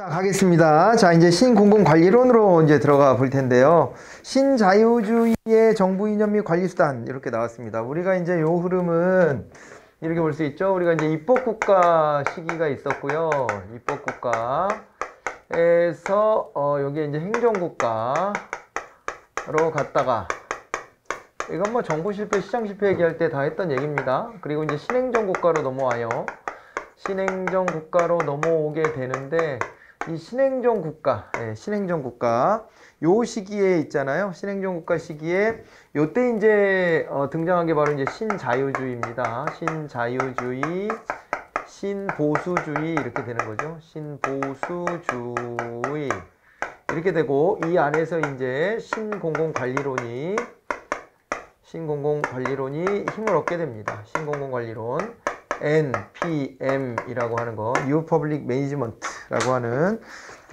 자, 가겠습니다. 자, 이제 신공공관리론으로 이제 들어가 볼 텐데요. 신자유주의의 정부 이념 및 관리수단 이렇게 나왔습니다. 우리가 이제 요 흐름은 이렇게 볼 수 있죠. 우리가 이제 입법국가 시기가 있었고요. 입법국가에서 여기에 이제 행정국가로 갔다가 이건 뭐 정부 실패, 시장 실패 얘기할 때 다 했던 얘기입니다. 그리고 이제 신행정국가로 넘어와요. 신행정국가로 넘어오게 되는데 이 신행정국가, 신행정국가 요 시기에 있잖아요. 신행정국가 시기에 요때 이제 등장한 게 바로 이제 신자유주의입니다. 신자유주의, 신보수주의 이렇게 되는 거죠. 신보수주의 이렇게 되고 이 안에서 이제 신공공관리론이 힘을 얻게 됩니다. 신공공관리론 NPM이라고 하는 거, New Public Management라고 하는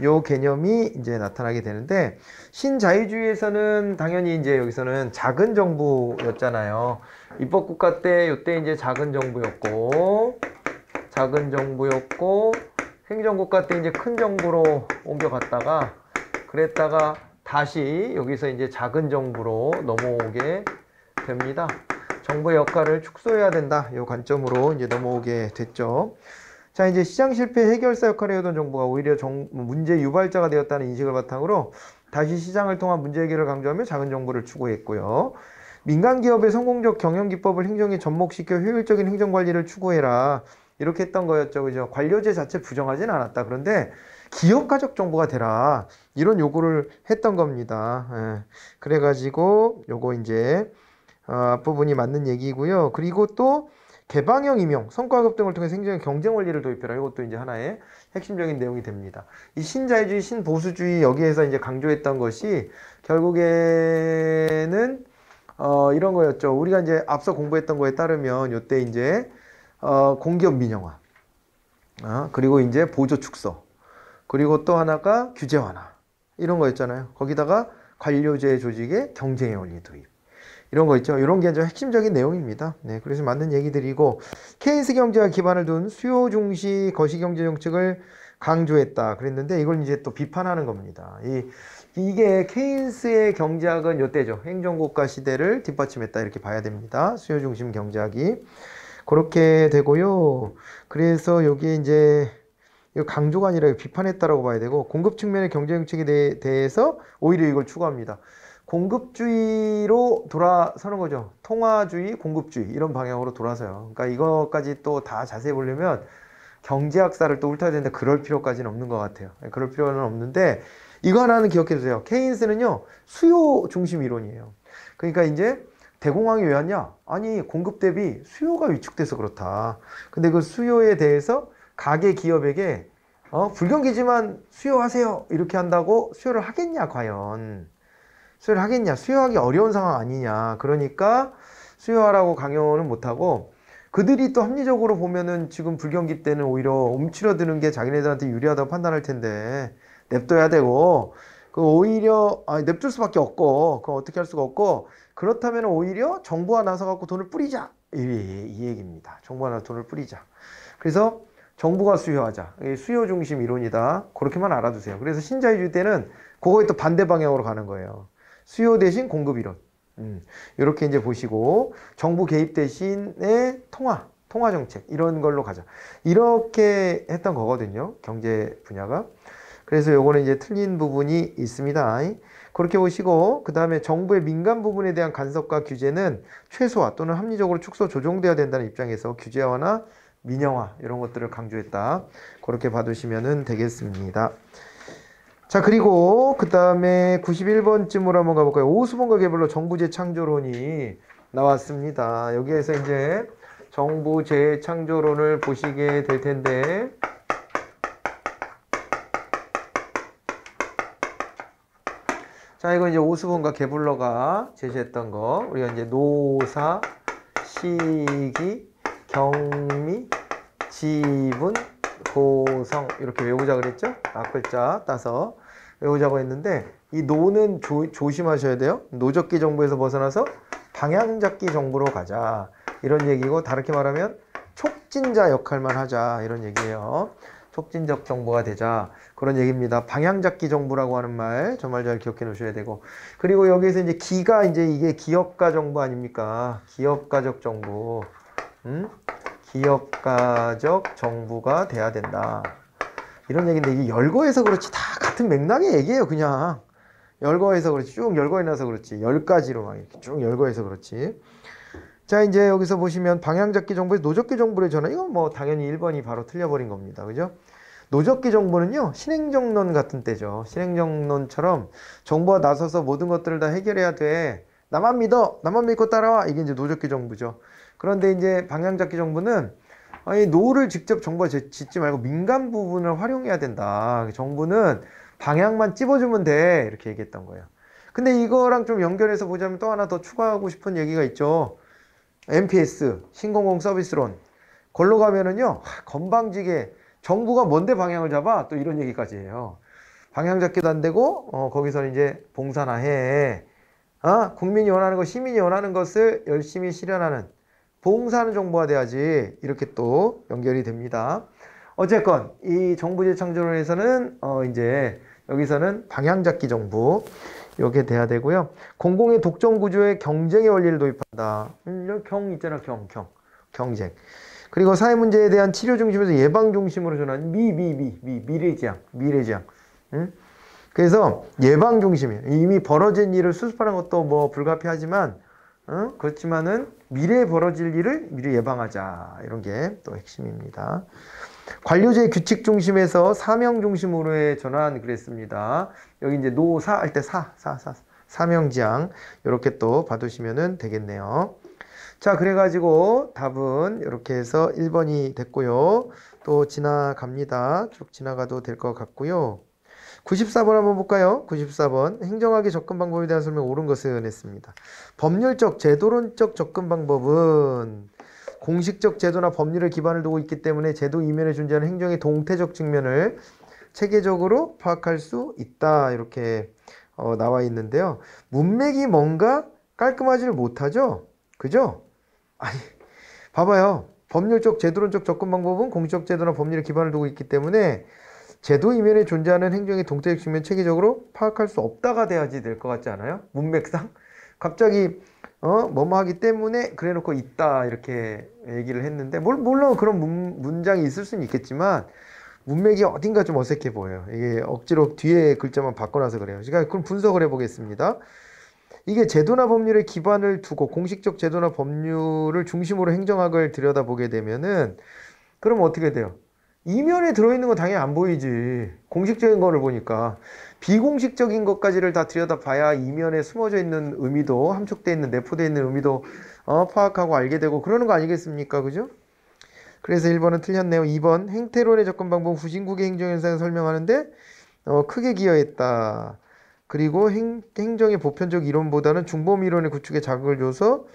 요 개념이 이제 나타나게 되는데, 신자유주의에서는 당연히 이제 여기서는 작은 정부였잖아요. 입법국가 때 요때 이제 작은 정부였고, 행정국가 때 이제 큰 정부로 옮겨갔다가 그랬다가 다시 여기서 이제 작은 정부로 넘어오게 됩니다. 정부의 역할을 축소해야 된다. 이 관점으로 이제 넘어오게 됐죠. 자, 이제 시장 실패 해결사 역할을 해오던 정부가 오히려 문제 유발자가 되었다는 인식을 바탕으로 다시 시장을 통한 문제 해결을 강조하며 작은 정부를 추구했고요. 민간 기업의 성공적 경영 기법을 행정에 접목시켜 효율적인 행정 관리를 추구해라. 이렇게 했던 거였죠. 그죠? 관료제 자체 부정하진 않았다. 그런데 기업 가족 정부가 되라. 이런 요구를 했던 겁니다. 그래가지고 요거 이제 앞부분이 맞는 얘기고요. 그리고 또 개방형 임용, 성과급 등을 통해 행정의 경쟁 원리를 도입해라. 이것도 이제 하나의 핵심적인 내용이 됩니다. 이 신자유주의, 신보수주의 여기에서 이제 강조했던 것이 결국에는 이런 거였죠. 우리가 이제 앞서 공부했던 거에 따르면 요때 이제 공기업 민영화, 그리고 이제 보조 축소, 그리고 또 하나가 규제 완화 이런 거였잖아요. 거기다가 관료제 조직의 경쟁의 원리 도입. 이런 거 있죠. 이런 게 이제 핵심적인 내용입니다. 네, 그래서 맞는 얘기들이고, 케인스 경제가 기반을 둔 수요 중시 거시경제 정책을 강조했다 그랬는데 이걸 이제 또 비판하는 겁니다. 이게 케인스의 경제학은 요때죠. 행정국가 시대를 뒷받침했다 이렇게 봐야 됩니다. 수요 중심 경제학이 그렇게 되고요. 그래서 여기에 이제 강조가 아니라 비판했다라고 봐야 되고, 공급 측면의 경제 정책에 대해서 오히려 이걸 추구합니다. 공급주의로 돌아서는 거죠. 통화주의, 공급주의 이런 방향으로 돌아서요. 그러니까 이거까지 또 다 자세히 보려면 경제학사를 또 훑어야 되는데 그럴 필요까지는 없는 것 같아요. 그럴 필요는 없는데 이거 하나는 기억해 주세요. 케인스는요, 수요 중심 이론이에요. 그러니까 이제 대공황이 왜 왔냐? 아니, 공급 대비 수요가 위축돼서 그렇다. 근데 그 수요에 대해서 가계 기업에게 불경기지만 수요하세요 이렇게 한다고 수요를 하겠냐 과연? 수요를 하겠냐? 수요하기 어려운 상황 아니냐? 그러니까 수요하라고 강요는 못하고, 그들이 또 합리적으로 보면은 지금 불경기 때는 오히려 움츠러드는 게 자기네들한테 유리하다고 판단할 텐데 냅둬야 되고, 오히려 냅둘 수밖에 없고, 그거 어떻게 할 수가 없고, 그렇다면 오히려 정부가 나서갖고 돈을 뿌리자 이 얘기입니다. 정부가 나서 돈을 뿌리자. 그래서 정부가 수요하자. 수요 중심 이론이다. 그렇게만 알아두세요. 그래서 신자유주의 때는 그거에 또 반대 방향으로 가는 거예요. 수요 대신 공급 이론. 이렇게 이제 보시고, 정부 개입 대신에 통화 정책 이런 걸로 가자. 이렇게 했던 거거든요. 경제 분야가. 그래서 요거는 이제 틀린 부분이 있습니다. 그렇게 보시고, 그 다음에 정부의 민간 부분에 대한 간섭과 규제는 최소화 또는 합리적으로 축소 조정돼야 된다는 입장에서 규제화나 민영화 이런 것들을 강조했다. 그렇게 봐두시면 되겠습니다. 자, 그리고 그 다음에 91번쯤으로 한번 가볼까요? 오수본과 개별로 정부 재창조론이 나왔습니다. 여기에서 이제 정부 재창조론을 보시게 될 텐데, 자, 이거 이제 오수본과 개블러가 제시했던 거, 우리가 이제 노사, 시기, 경미, 지분, 고성 이렇게 외우자 그랬죠? 앞글자 따서 외우자고 했는데, 이 노는 조심하셔야 돼요. 노적기 정부에서 벗어나서 방향잡기 정부로 가자 이런 얘기고, 다르게 말하면 촉진자 역할만 하자 이런 얘기예요. 촉진적 정부가 되자. 그런 얘기입니다. 방향 잡기 정부라고 하는 말, 저 말 잘 기억해 놓으셔야 되고. 그리고 여기에서 이제 기가 이제 이게 기업가 정부 아닙니까? 기업가적 정부. 기업가적 정부가 돼야 된다. 이런 얘기인데 이게 열거해서 그렇지 다 같은 맥락의 얘기예요, 그냥. 열거해서 그렇지. 쭉 열거해 놔서 그렇지. 10가지로 막 이렇게 쭉 열거해서 그렇지. 자, 이제 여기서 보시면 방향잡기 정부에서 노적기 정부의 전환. 이건 뭐 당연히 1번이 바로 틀려버린 겁니다. 그죠? 노적기 정부는요, 신행정론 같은 때죠. 신행정론처럼 정부가 나서서 모든 것들을 다 해결해야 돼. 나만 믿어. 나만 믿고 따라와. 이게 이제 노적기 정부죠. 그런데 이제 방향잡기 정부는 아니, 노를 직접 정부가 짓지 말고 민간 부분을 활용해야 된다. 정부는 방향만 찝어주면 돼. 이렇게 얘기했던 거예요. 근데 이거랑 좀 연결해서 보자면 또 하나 더 추가하고 싶은 얘기가 있죠. MPS, 신공공 서비스론. 걸로 가면은요, 건방지게 정부가 뭔데 방향을 잡아? 또 이런 얘기까지 해요. 방향 잡기도 안 되고, 거기서 이제 봉사나 해. 국민이 원하는 것, 시민이 원하는 것을 열심히 실현하는, 봉사하는 정부가 돼야지. 이렇게 또 연결이 됩니다. 어쨌건, 이 정부 재창조론에서는, 이제, 여기서는 방향 잡기 정부. 요게 돼야 되고요. 공공의 독점 구조에 경쟁의 원리를 도입한다. 경 있잖아, 경쟁. 그리고 사회 문제에 대한 치료 중심에서 예방 중심으로 전환. 미래지향. 응? 그래서 예방 중심이에요. 이미 벌어진 일을 수습하는 것도 뭐 불가피하지만, 그렇지만은 미래에 벌어질 일을 미리 예방하자. 이런 게 또 핵심입니다. 관료제의 규칙 중심에서 사명 중심으로의 전환 그랬습니다. 여기 이제 노사 할 때 사명지향 이렇게 또 봐두시면 되겠네요. 자, 그래가지고 답은 이렇게 해서 1번이 됐고요. 또 지나갑니다. 쭉 지나가도 될 것 같고요. 94번 한번 볼까요? 94번 행정학의 접근 방법에 대한 설명 옳은 것은 했습니다. 법률적, 제도론적 접근 방법은 공식적 제도나 법률의 기반을 두고 있기 때문에 제도 이면에 존재하는 행정의 동태적 측면을 체계적으로 파악할 수 있다. 이렇게 나와 있는데요. 문맥이 뭔가 깔끔하지를 못하죠? 그죠? 아니, 봐봐요. 법률적, 제도론적 접근 방법은 공식적 제도나 법률의 기반을 두고 있기 때문에 제도 이면에 존재하는 행정의 동태적 측면 체계적으로 파악할 수 없다가 돼야지 될 것 같지 않아요? 문맥상? 갑자기 뭐뭐 하기 때문에 그래 놓고 있다 이렇게 얘기를 했는데 물론 그런 문장이 있을 수는 있겠지만 문맥이 어딘가 좀 어색해 보여요. 이게 억지로 뒤에 글자만 바꿔놔서 그래요. 그러니까 그럼 분석을 해보겠습니다. 이게 제도나 법률의 기반을 두고 공식적 제도나 법률을 중심으로 행정학을 들여다보게 되면은 그럼 어떻게 돼요? 이면에 들어있는 건 당연히 안 보이지. 공식적인 거를 보니까. 비공식적인 것까지를 다 들여다봐야 이면에 숨어져 있는 의미도, 함축되어 있는, 내포되어 있는 의미도 파악하고 알게 되고 그러는 거 아니겠습니까? 그죠? 그래서 1번은 틀렸네요. 2번 행태론의 접근 방법 후진국의 행정현상을 설명하는데 크게 기여했다. 그리고 행정의 보편적 이론보다는 중범 이론의 구축에 자극을 줘서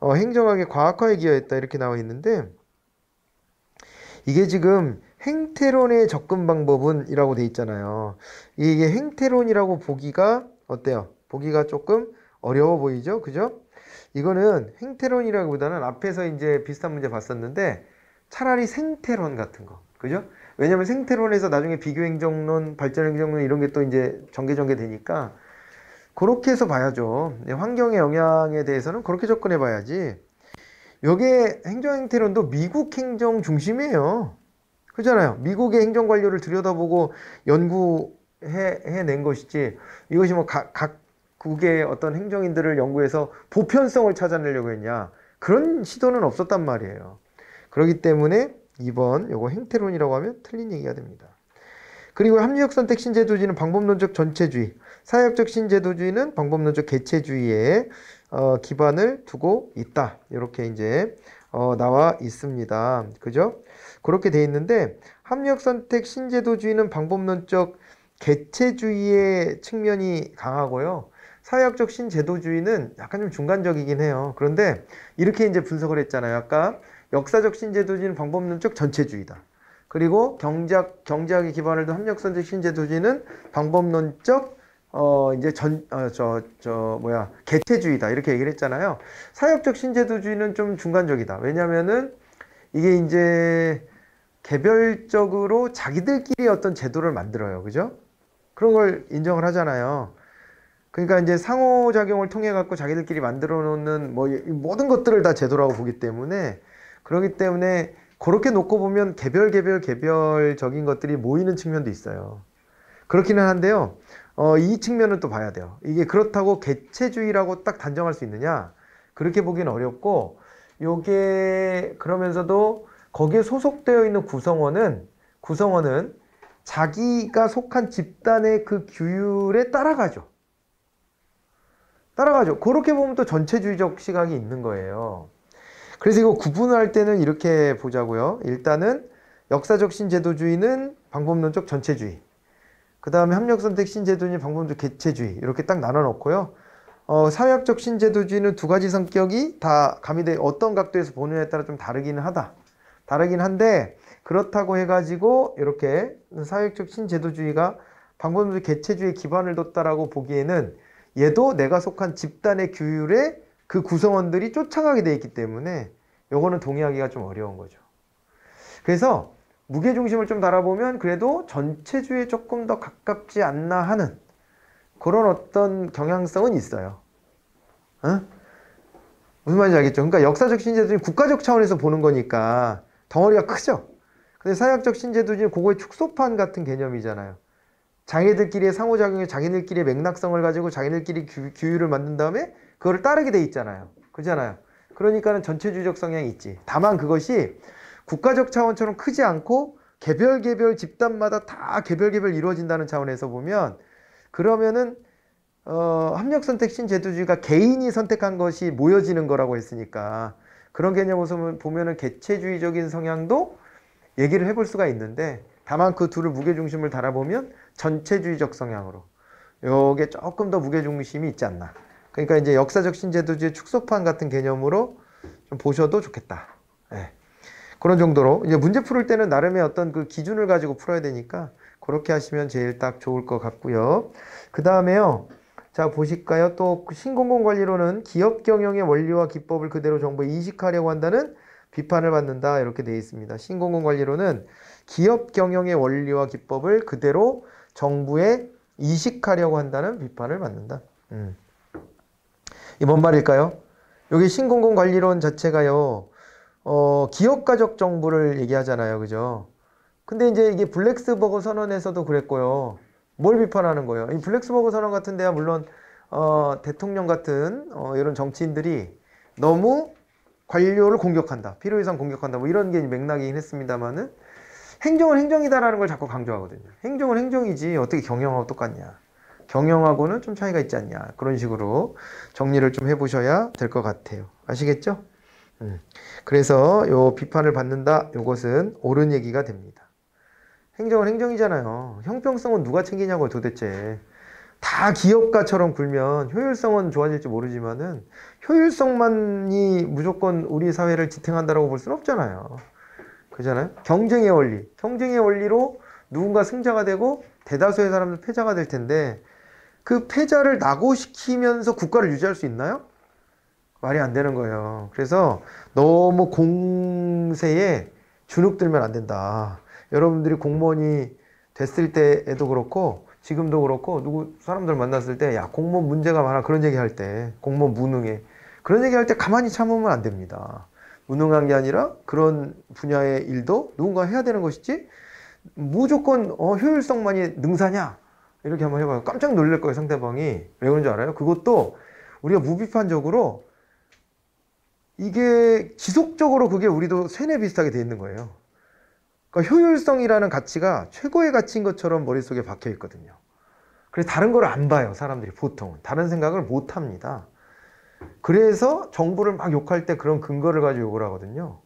행정학의 과학화에 기여했다. 이렇게 나와 있는데 이게 지금 행태론의 접근 방법은 이라고 돼 있잖아요. 이게 행태론이라고 보기가 어때요? 보기가 조금 어려워 보이죠? 그죠? 이거는 행태론이라기보다는 앞에서 이제 비슷한 문제 봤었는데 차라리 생태론 같은 거. 그죠? 왜냐면 생태론에서 나중에 비교행정론, 발전행정론 이런 게 또 이제 전개 되니까 그렇게 해서 봐야죠. 환경의 영향에 대해서는 그렇게 접근해 봐야지. 요게 행정행태론도 미국 행정 중심이에요. 그렇잖아요. 미국의 행정관료를 들여다보고 연구해낸 것이지 이것이 뭐 각국의 어떤 행정인들을 연구해서 보편성을 찾아내려고 했냐. 그런 시도는 없었단 말이에요. 그렇기 때문에 2번 요거 행태론이라고 하면 틀린 얘기가 됩니다. 그리고 합리적 선택 신제도주의는 방법론적 전체주의, 사회학적 신제도주의는 방법론적 개체주의에 기반을 두고 있다. 이렇게 이제 나와 있습니다. 그죠? 그렇게 돼 있는데 합리적 선택 신제도주의는 방법론적 개체주의의 측면이 강하고요. 사회학적 신제도주의는 약간 좀 중간적이긴 해요. 그런데 이렇게 이제 분석을 했잖아요. 아까 역사적 신제도주의는 방법론적 전체주의다. 그리고 경제학의 기반을 둔 합리적 선택 신제도주의는 방법론적 이제 개체주의다. 이렇게 얘기를 했잖아요. 사회학적 신제도주의는 좀 중간적이다. 왜냐면은 이게 이제 개별적으로 자기들끼리 어떤 제도를 만들어요. 그죠? 그런 걸 인정을 하잖아요. 그러니까 이제 상호작용을 통해 갖고 자기들끼리 만들어 놓는 뭐 모든 것들을 다 제도라고 보기 때문에, 그렇기 때문에 그렇게 놓고 보면 개별적인 것들이 모이는 측면도 있어요. 그렇기는 한데요. 이 측면은 또 봐야 돼요. 이게 그렇다고 개체주의라고 딱 단정할 수 있느냐? 그렇게 보기는 어렵고, 요게 그러면서도 거기에 소속되어 있는 구성원은 자기가 속한 집단의 그 규율에 따라가죠. 그렇게 보면 또 전체주의적 시각이 있는 거예요. 그래서 이거 구분할 때는 이렇게 보자고요. 일단은 역사적 신제도주의는 방법론적 전체주의, 그 다음에 합력선택 신제도주의는 방법론적 개체주의, 이렇게 딱 나눠 놓고요. 사회학적 신제도주의는 두 가지 성격이 다 가미돼, 어떤 각도에서 보느냐에 따라 좀 다르긴 한데, 그렇다고 해가지고 이렇게 사회학적 신제도주의가 방법론적 개체주의에 기반을 뒀다라고 보기에는, 얘도 내가 속한 집단의 규율에 그 구성원들이 쫓아가게 돼 있기 때문에 요거는 동의하기가 좀 어려운 거죠. 그래서 무게중심을 좀 달아보면 그래도 전체주의에 조금 더 가깝지 않나 하는 그런 어떤 경향성은 있어요. 무슨 말인지 알겠죠? 그러니까 역사적 신제도주의는 국가적 차원에서 보는 거니까 덩어리가 크죠? 근데 사회학적 신제도주의는 그거의 축소판 같은 개념이잖아요. 자기들끼리의 상호작용에 자기들끼리의 맥락성을 가지고 자기들끼리 규율을 만든 다음에 그거를 따르게 돼 있잖아요. 그렇잖아요. 그러니까는 전체주의적 성향이 있지. 다만 그것이 국가적 차원처럼 크지 않고 개별 집단마다 다 개별 이루어진다는 차원에서 보면, 그러면은 합력선택 신제도주의가 개인이 선택한 것이 모여지는 거라고 했으니까 그런 개념으로 보면은 개체주의적인 성향도 얘기를 해볼 수가 있는데, 다만 그 둘을 무게중심을 달아보면 전체주의적 성향으로 요게 조금 더 무게중심이 있지 않나. 그러니까 이제 역사적 신제도주의 축소판 같은 개념으로 좀 보셔도 좋겠다. 네. 그런 정도로 이제 문제 풀을 때는 나름의 어떤 그 기준을 가지고 풀어야 되니까 그렇게 하시면 제일 딱 좋을 것 같고요. 그 다음에요. 자, 보실까요? 또 신공공관리론은 기업 경영의 원리와 기법을 그대로 정부에 이식하려고 한다는 비판을 받는다, 이렇게 되어 있습니다. 신공공관리론은 기업 경영의 원리와 기법을 그대로 정부에 이식하려고 한다는 비판을 받는다. 이 뭔 말일까요? 여기 신공공관리론 자체가요, 기업가적 정부를 얘기하잖아요. 그죠? 근데 이제 이게 블랙스버그 선언에서도 그랬고요. 뭘 비판하는 거예요? 이 블랙스버그 선언 같은 데야 물론 대통령 같은 이런 정치인들이 너무 관료를 공격한다, 필요 이상 공격한다, 뭐 이런 게 맥락이긴 했습니다만은, 행정은 행정이다라는 걸 자꾸 강조하거든요. 행정은 행정이지 어떻게 경영하고 똑같냐, 경영하고는 좀 차이가 있지 않냐, 그런 식으로 정리를 좀 해보셔야 될 것 같아요. 아시겠죠? 그래서 요 비판을 받는다, 요것은 옳은 얘기가 됩니다. 행정은 행정이잖아요. 형평성은 누가 챙기냐고요, 도대체. 다 기업가처럼 굴면 효율성은 좋아질지 모르지만은 효율성만이 무조건 우리 사회를 지탱한다라고 볼 수는 없잖아요. 그잖아요. 경쟁의 원리로 누군가 승자가 되고 대다수의 사람들 패자가 될 텐데, 그 패자를 낙오시키면서 국가를 유지할 수 있나요? 말이 안 되는 거예요. 그래서 너무 공세에 주눅들면 안 된다. 여러분들이 공무원이 됐을 때에도 그렇고 지금도 그렇고 누구 사람들 만났을 때, 야, 공무원 문제가 많아, 그런 얘기 할 때, 공무원 무능해, 그런 얘기 할 때 가만히 참으면 안 됩니다. 무능한 게 아니라 그런 분야의 일도 누군가 해야 되는 것이지, 무조건 효율성만이 능사냐, 이렇게 한번 해봐요. 깜짝 놀랄 거예요, 상대방이. 왜 그런 줄 알아요? 그것도 우리가 무비판적으로 이게 지속적으로 그게 우리도 쇠뇌 비슷하게 돼 있는 거예요. 그러니까 효율성이라는 가치가 최고의 가치인 것처럼 머릿속에 박혀 있거든요. 그래서 다른 걸 안 봐요, 사람들이. 보통은 다른 생각을 못 합니다. 그래서 정부를 막 욕할 때 그런 근거를 가지고 욕을 하거든요.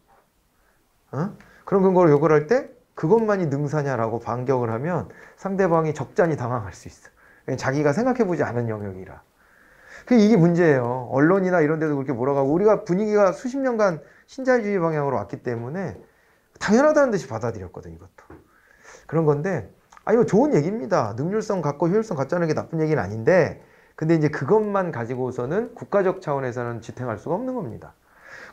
그런 근거로 욕을 할 때 그것만이 능사냐라고 반격을 하면 상대방이 적잖이 당황할 수 있어. 자기가 생각해보지 않은 영역이라. 이게 문제예요. 언론이나 이런 데도 그렇게 몰아가고, 우리가 분위기가 수십 년간 신자유주의 방향으로 왔기 때문에 당연하다는 듯이 받아들였거든, 이것도. 그런 건데, 이거 좋은 얘기입니다. 능률성 갖고 효율성 갖자는 게 나쁜 얘기는 아닌데, 근데 이제 그것만 가지고서는 국가적 차원에서는 지탱할 수가 없는 겁니다.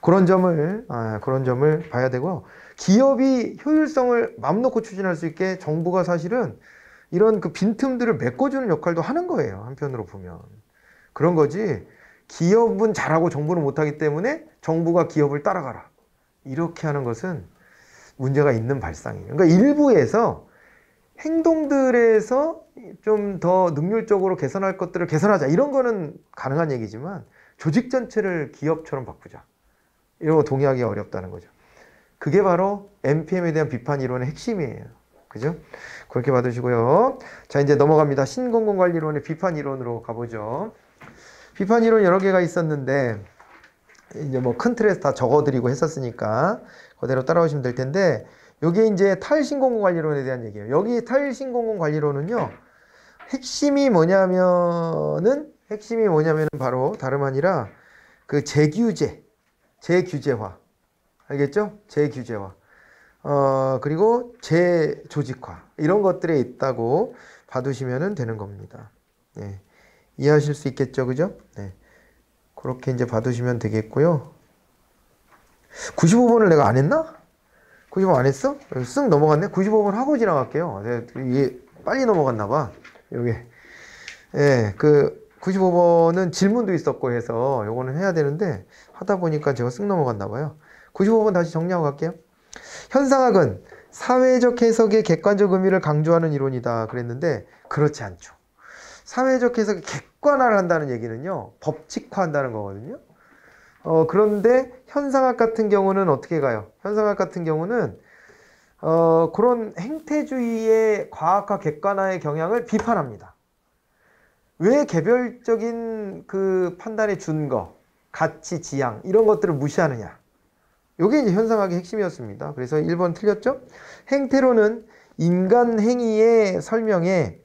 그런 점을 봐야 되고요. 기업이 효율성을 마음 놓고 추진할 수 있게 정부가 사실은 이런 그 빈틈들을 메꿔주는 역할도 하는 거예요. 한편으로 보면. 그런 거지. 기업은 잘하고 정부는 못하기 때문에 정부가 기업을 따라가라. 이렇게 하는 것은 문제가 있는 발상이에요. 그러니까 일부에서 행동들에서 좀 더 능률적으로 개선할 것들을 개선하자. 이런 거는 가능한 얘기지만 조직 전체를 기업처럼 바꾸자. 이런 거 동의하기 어렵다는 거죠. 그게 바로 NPM에 대한 비판 이론의 핵심이에요. 그죠? 그렇게 받으시고요. 자, 이제 넘어갑니다. 신공공관리론의 비판 이론으로 가보죠. 비판 이론 여러 개가 있었는데, 이제 뭐 큰 틀에서 다 적어드리고 했었으니까, 그대로 따라오시면 될 텐데, 요게 이제 탈신공공관리론에 대한 얘기예요. 여기 탈신공공관리론은요, 핵심이 뭐냐면은 바로 다름 아니라 그 재규제화. 알겠죠? 재규제화. 그리고 재조직화. 이런 것들에 있다고 봐두시면 되는 겁니다. 네. 이해하실 수 있겠죠? 그죠? 네. 그렇게 이제 봐두시면 되겠고요. 95번을 내가 안 했나? 95번 안 했어? 쓱 넘어갔네? 95번 하고 지나갈게요. 이게 빨리 넘어갔나 봐. 요게. 예, 그 95번은 질문도 있었고 해서 요거는 해야 되는데 하다 보니까 제가 쓱 넘어갔나 봐요. 95번 다시 정리하고 갈게요. 현상학은 사회적 해석의 객관적 의미를 강조하는 이론이다 그랬는데 그렇지 않죠. 사회적 해석의 객관화를 한다는 얘기는요, 법칙화한다는 거거든요. 그런데 현상학 같은 경우는 어떻게 가요? 현상학 같은 경우는 그런 행태주의의 과학화 객관화의 경향을 비판합니다. 왜 개별적인 그 판단의 준거, 가치, 지향 이런 것들을 무시하느냐? 요게 이제 현상학의 핵심이었습니다. 그래서 1번 틀렸죠? 행태론은 인간 행위의 설명에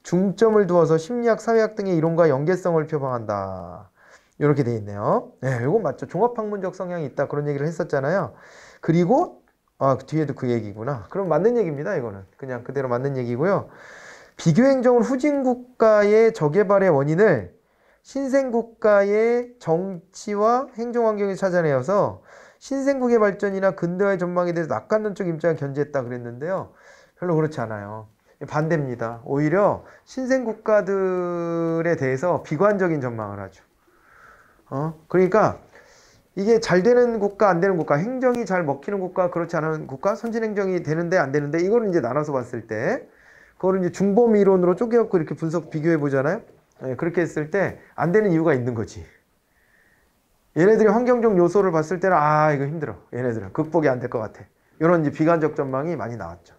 중점을 두어서 심리학, 사회학 등의 이론과 연계성을 표방한다. 이렇게 돼 있네요. 네, 이거 맞죠. 종합학문적 성향이 있다. 그런 얘기를 했었잖아요. 그리고 뒤에도 그 얘기구나. 그럼 맞는 얘기입니다. 이거는 그냥 그대로 맞는 얘기고요. 비교행정은 후진국가의 저개발의 원인을 신생국가의 정치와 행정환경에 찾아내어서 신생국의 발전이나 근대화의 전망에 대해서 낙관론적 입장을 견지했다 그랬는데요. 별로 그렇지 않아요. 반대입니다. 오히려 신생국가들에 대해서 비관적인 전망을 하죠. 그러니까 이게 잘 되는 국가, 안 되는 국가, 행정이 잘 먹히는 국가, 그렇지 않은 국가, 선진행정이 되는데 안 되는데 이거를 이제 나눠서 봤을 때 그거를 이제 중범 이론으로 쪼개갖고 이렇게 분석 비교해 보잖아요. 네, 그렇게 했을 때 안 되는 이유가 있는 거지. 얘네들이 환경적 요소를 봤을 때는 이거 힘들어. 얘네들은 극복이 안 될 것 같아. 이런 이제 비관적 전망이 많이 나왔죠.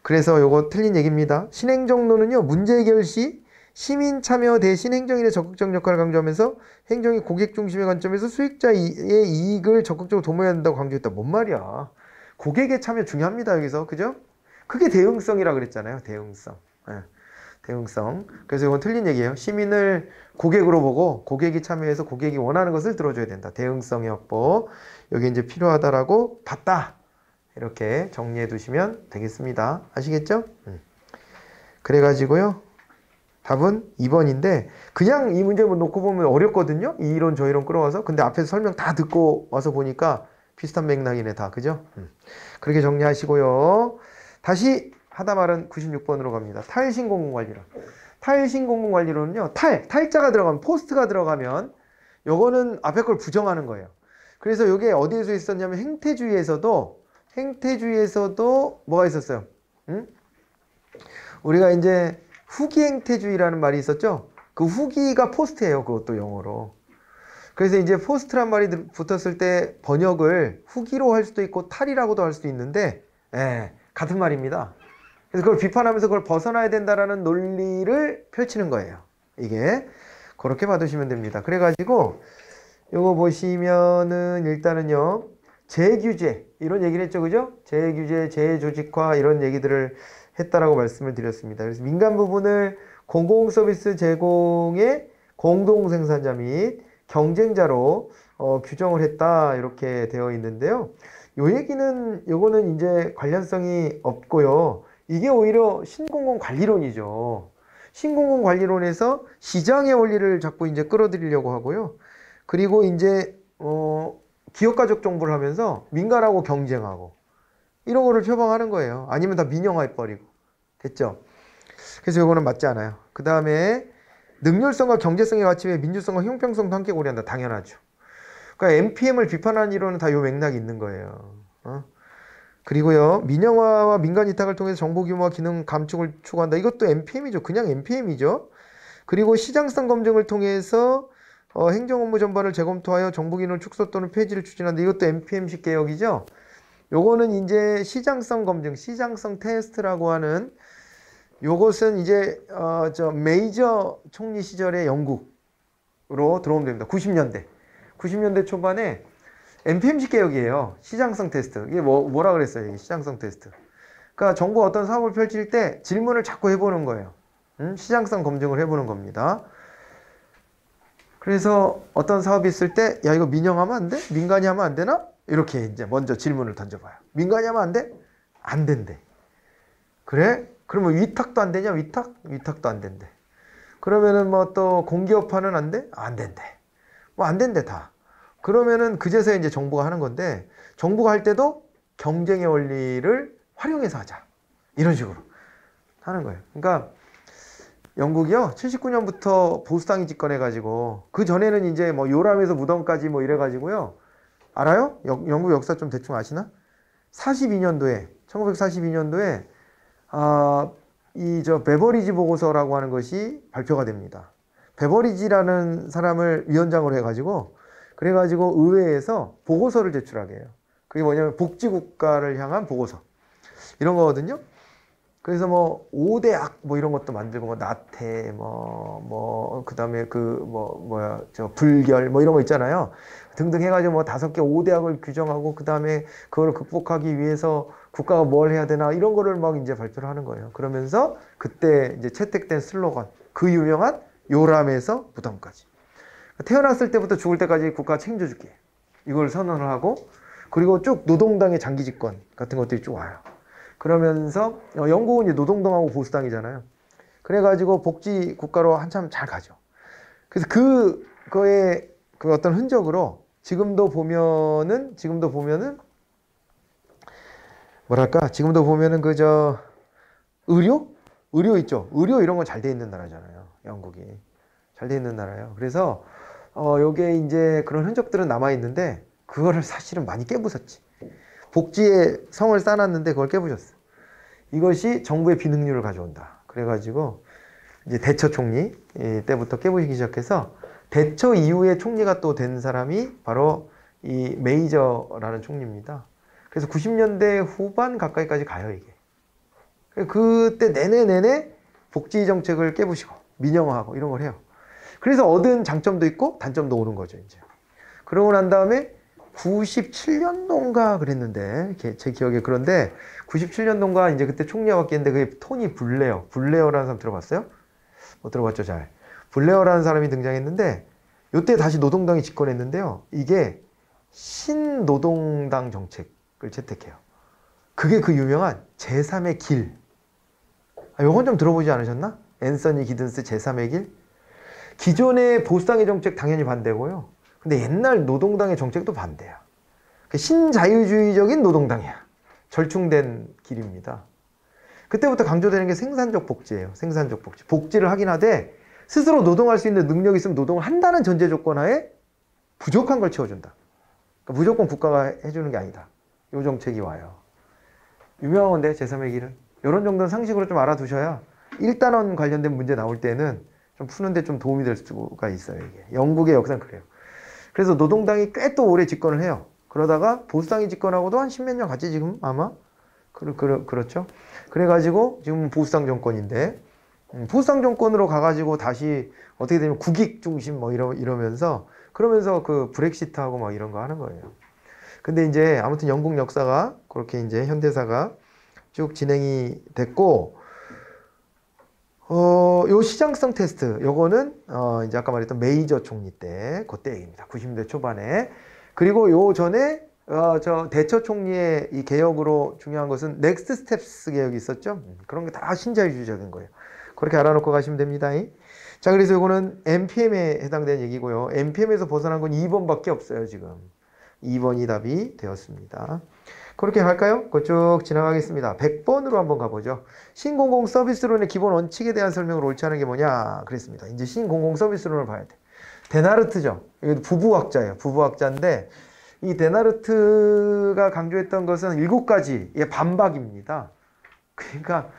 그래서 요거 틀린 얘기입니다. 신행정론은요, 문제 해결 시 시민 참여 대신 행정인의 적극적 역할을 강조하면서 행정이 고객 중심의 관점에서 수익자의 이익을 적극적으로 도모해야 한다고 강조했다. 뭔 말이야. 고객의 참여 중요합니다. 여기서. 그죠? 그게 대응성이라 그랬잖아요. 대응성. 대응성. 그래서 이건 틀린 얘기예요. 시민을 고객으로 보고 고객이 참여해서 고객이 원하는 것을 들어줘야 된다. 대응성의 확보. 여기 이제 필요하다라고 봤다. 이렇게 정리해 두시면 되겠습니다. 아시겠죠? 그래가지고요. 답은 2번인데 그냥 이 문제 놓고 보면 어렵거든요. 이 이론 저 이론 끌어와서. 근데 앞에서 설명 다 듣고 와서 보니까 비슷한 맥락이네 다. 그죠? 그렇게 정리하시고요. 다시 하다 말은 96번으로 갑니다. 탈신공공관리론. 탈신공공관리론은요. 탈자가 들어가면 포스트가 들어가면 요거는 앞에 걸 부정하는 거예요. 그래서 이게 어디에서 있었냐면 행태주의에서도 뭐가 있었어요? 우리가 이제 후기 행태주의라는 말이 있었죠? 그 후기가 포스트예요. 그것도 영어로. 그래서 이제 포스트란 말이 붙었을 때 번역을 후기로 할 수도 있고 탈이라고도 할 수도 있는데 같은 말입니다. 그래서 그걸 비판하면서 그걸 벗어나야 된다라는 논리를 펼치는 거예요. 이게 그렇게 받으시면 됩니다. 그래가지고 요거 보시면은 일단은요. 재규제 이런 얘기를 했죠. 그죠? 재규제, 재조직화 이런 얘기들을 했다라고 말씀을 드렸습니다. 그래서 민간 부분을 공공서비스 제공의 공동생산자 및 경쟁자로 규정을 했다 이렇게 되어 있는데요. 요거는 이제 관련성이 없고요. 이게 오히려 신공공관리론이죠. 신공공관리론에서 시장의 원리를 자꾸 이제 끌어들이려고 하고요. 그리고 이제 기업가족 정부를 하면서 민간하고 경쟁하고 이런 거를 표방하는 거예요. 아니면 다 민영화해버리고. 됐죠? 그래서 이거는 맞지 않아요. 그 다음에 능률성과 경제성의 가치 외에 민주성과 형평성도 함께 고려한다. 당연하죠. 그러니까 NPM을 비판하는 이론은 다 요 맥락이 있는 거예요. 그리고요, 민영화와 민간 위탁을 통해서 정보 규모와 기능 감축을 추구한다. 이것도 NPM이죠. 그냥 NPM이죠. 그리고 시장성 검증을 통해서 행정 업무 전반을 재검토하여 정보 기능 축소 또는 폐지를 추진한다. 이것도 NPM식 개혁이죠. 요거는 이제 시장성 검증, 시장성 테스트라고 하는 요것은 이제 메이저 총리 시절의 영국으로 들어오면 됩니다. 90년대 초반에 NPM식 개혁이에요. 시장성 테스트. 이게 뭐라 그랬어요? 이게 시장성 테스트. 그러니까 정부가 어떤 사업을 펼칠 때 질문을 자꾸 해보는 거예요. 시장성 검증을 해보는 겁니다. 그래서 어떤 사업이 있을 때, 야, 이거 민영하면 안 돼? 민간이 하면 안 되나? 이렇게 이제 먼저 질문을 던져봐요. 민간이 하면 안 돼? 안 된대. 그래? 그러면 위탁도 안 되냐? 위탁도 안 된대. 그러면은 뭐 또 공기업화는 안 돼? 안 된대. 뭐 안 된대 다. 그러면은 그제서야 이제 정부가 하는 건데, 정부가 할 때도 경쟁의 원리를 활용해서 하자. 이런 식으로 하는 거예요. 그러니까 영국이요, 79년부터 보수당이 집권해가지고, 그 전에는 이제 뭐 요람에서 무덤까지 뭐 이래가지고요. 알아요? 영국 역사 좀 대충 아시나? 1942년도에, 베버리지 보고서라고 하는 것이 발표가 됩니다. 베버리지라는 사람을 위원장으로 해가지고, 그래가지고 의회에서 보고서를 제출하게 해요. 그게 뭐냐면 복지국가를 향한 보고서. 이런 거거든요. 그래서 뭐 5대 악 뭐 이런 것도 만들고 뭐 나태 그다음에 불결 뭐 이런 거 있잖아요. 등등 해가지고 뭐 5개 5대 악을 규정하고 그다음에 그걸 극복하기 위해서 국가가 뭘 해야 되나 이런 거를 막 이제 발표를 하는 거예요. 그러면서 그때 이제 채택된 슬로건 그 유명한 요람에서 무덤까지. 태어났을 때부터 죽을 때까지 국가가 책임져줄게. 이걸 선언을 하고 그리고 쭉 노동당의 장기 집권 같은 것들이 쭉 와요. 그러면서 영국은 이제 노동당하고 보수당이잖아요. 그래가지고 복지 국가로 한참 잘 가죠. 그래서 그거의 그 어떤 흔적으로 지금도 보면은 뭐랄까 지금도 보면은 의료 있죠. 의료 이런 건 잘 돼 있는 나라잖아요. 영국이 잘 돼 있는 나라예요. 그래서 요게 이제 그런 흔적들은 남아 있는데 그거를 사실은 많이 깨부쉈지. 복지에 성을 쌓아놨는데 그걸 깨부셨어. 이것이 정부의 비능률을 가져온다. 그래가지고 이제 대처 총리 때부터 깨부시기 시작해서 대처 이후에 총리가 또 된 사람이 바로 이 메이저라는 총리입니다. 그래서 90년대 후반 가까이까지 가요, 이게. 그때 내내 복지 정책을 깨부시고 민영화하고 이런 걸 해요. 그래서 얻은 장점도 있고 단점도 오는 거죠, 이제. 그러고 난 다음에 97년도인가 그랬는데, 제 기억에 그런데 97년도인가 이제 그때 총리가 바뀌었는데 그게 토니 블레어라는 사람 들어봤어요? 못 들어봤죠, 잘. 블레어라는 사람이 등장했는데 요때 다시 노동당이 집권했는데요. 이게 신노동당 정책을 채택해요. 그게 그 유명한 제3의 길. 요건 좀 들어보지 않으셨나? 앤서니 기든스 제3의 길? 기존의 보수당의 정책 당연히 반대고요. 근데 옛날 노동당의 정책도 반대야. 신자유주의적인 노동당이야. 절충된 길입니다. 그때부터 강조되는 게 생산적 복지예요. 생산적 복지. 복지를 하긴 하되 스스로 노동할 수 있는 능력이 있으면 노동을 한다는 전제 조건 하에 부족한 걸 채워준다. 그러니까 무조건 국가가 해주는 게 아니다. 이 정책이 와요. 유명한 건데 제3의 길은. 이런 정도는 상식으로 좀 알아두셔야 1단원 관련된 문제 나올 때는 좀 푸는데 좀 도움이 될 수가 있어요. 이게. 영국의 역사는 그래요. 그래서 노동당이 꽤 또 오래 집권을 해요. 그러다가 보수당이 집권하고도 한 10몇 년 갔지 지금 아마? 그렇죠. 그래가지고 지금 보수당 정권인데 보수당 정권으로 가가지고 다시 어떻게 되면 국익 중심 뭐 이러면서 그러면서 그 브렉시트하고 막 이런 거 하는 거예요. 근데 이제 아무튼 영국 역사가 그렇게 이제 현대사가 쭉 진행이 됐고 요 시장성 테스트, 요거는, 이제 아까 말했던 메이저 총리 때, 그때 얘기입니다. 90년대 초반에. 그리고 요 전에, 대처 총리의 이 개혁으로 중요한 것은 넥스트 스텝스 개혁이 있었죠. 그런 게 다 신자유주의적인 거예요. 그렇게 알아놓고 가시면 됩니다. 자, 그래서 이거는 NPM에 해당되는 얘기고요. NPM에서 벗어난 건 2번밖에 없어요, 지금. 2번이 답이 되었습니다. 그렇게 갈까요? 그거 쭉 지나가겠습니다. 100번으로 한번 가보죠. 신공공 서비스론의 기본 원칙에 대한 설명을 옳지 않은 게 뭐냐? 그랬습니다. 이제 신공공 서비스론을 봐야 돼. 데나르트죠. 이거 부부학자예요. 부부학자인데 이 데나르트가 강조했던 것은 7가지의 반박입니다. 그러니까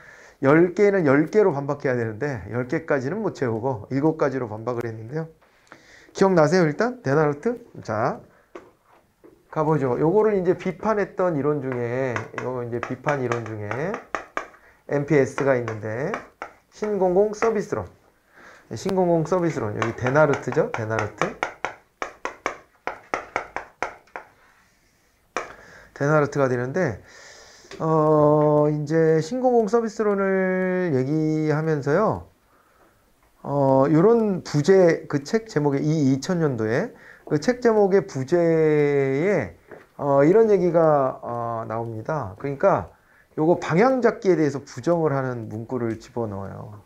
10개는 10개로 반박해야 되는데 10개까지는 못 채우고 7가지로 반박을 했는데요. 기억나세요? 일단 데나르트? 자, 가보죠. 요거를 이제 비판했던 이론 중에 이거 이제 비판 이론 중에 NPS가 있는데 신공공 서비스론. 신공공 서비스론. 여기 데나르트죠? 데나르트. 데나르트가 되는데 이제 신공공 서비스론을 얘기하면서요. 요런 부제 그 책 제목에 2000년도에 그 책 제목의 부제에 이런 얘기가 나옵니다. 그러니까 요거 방향 잡기에 대해서 부정을 하는 문구를 집어넣어요.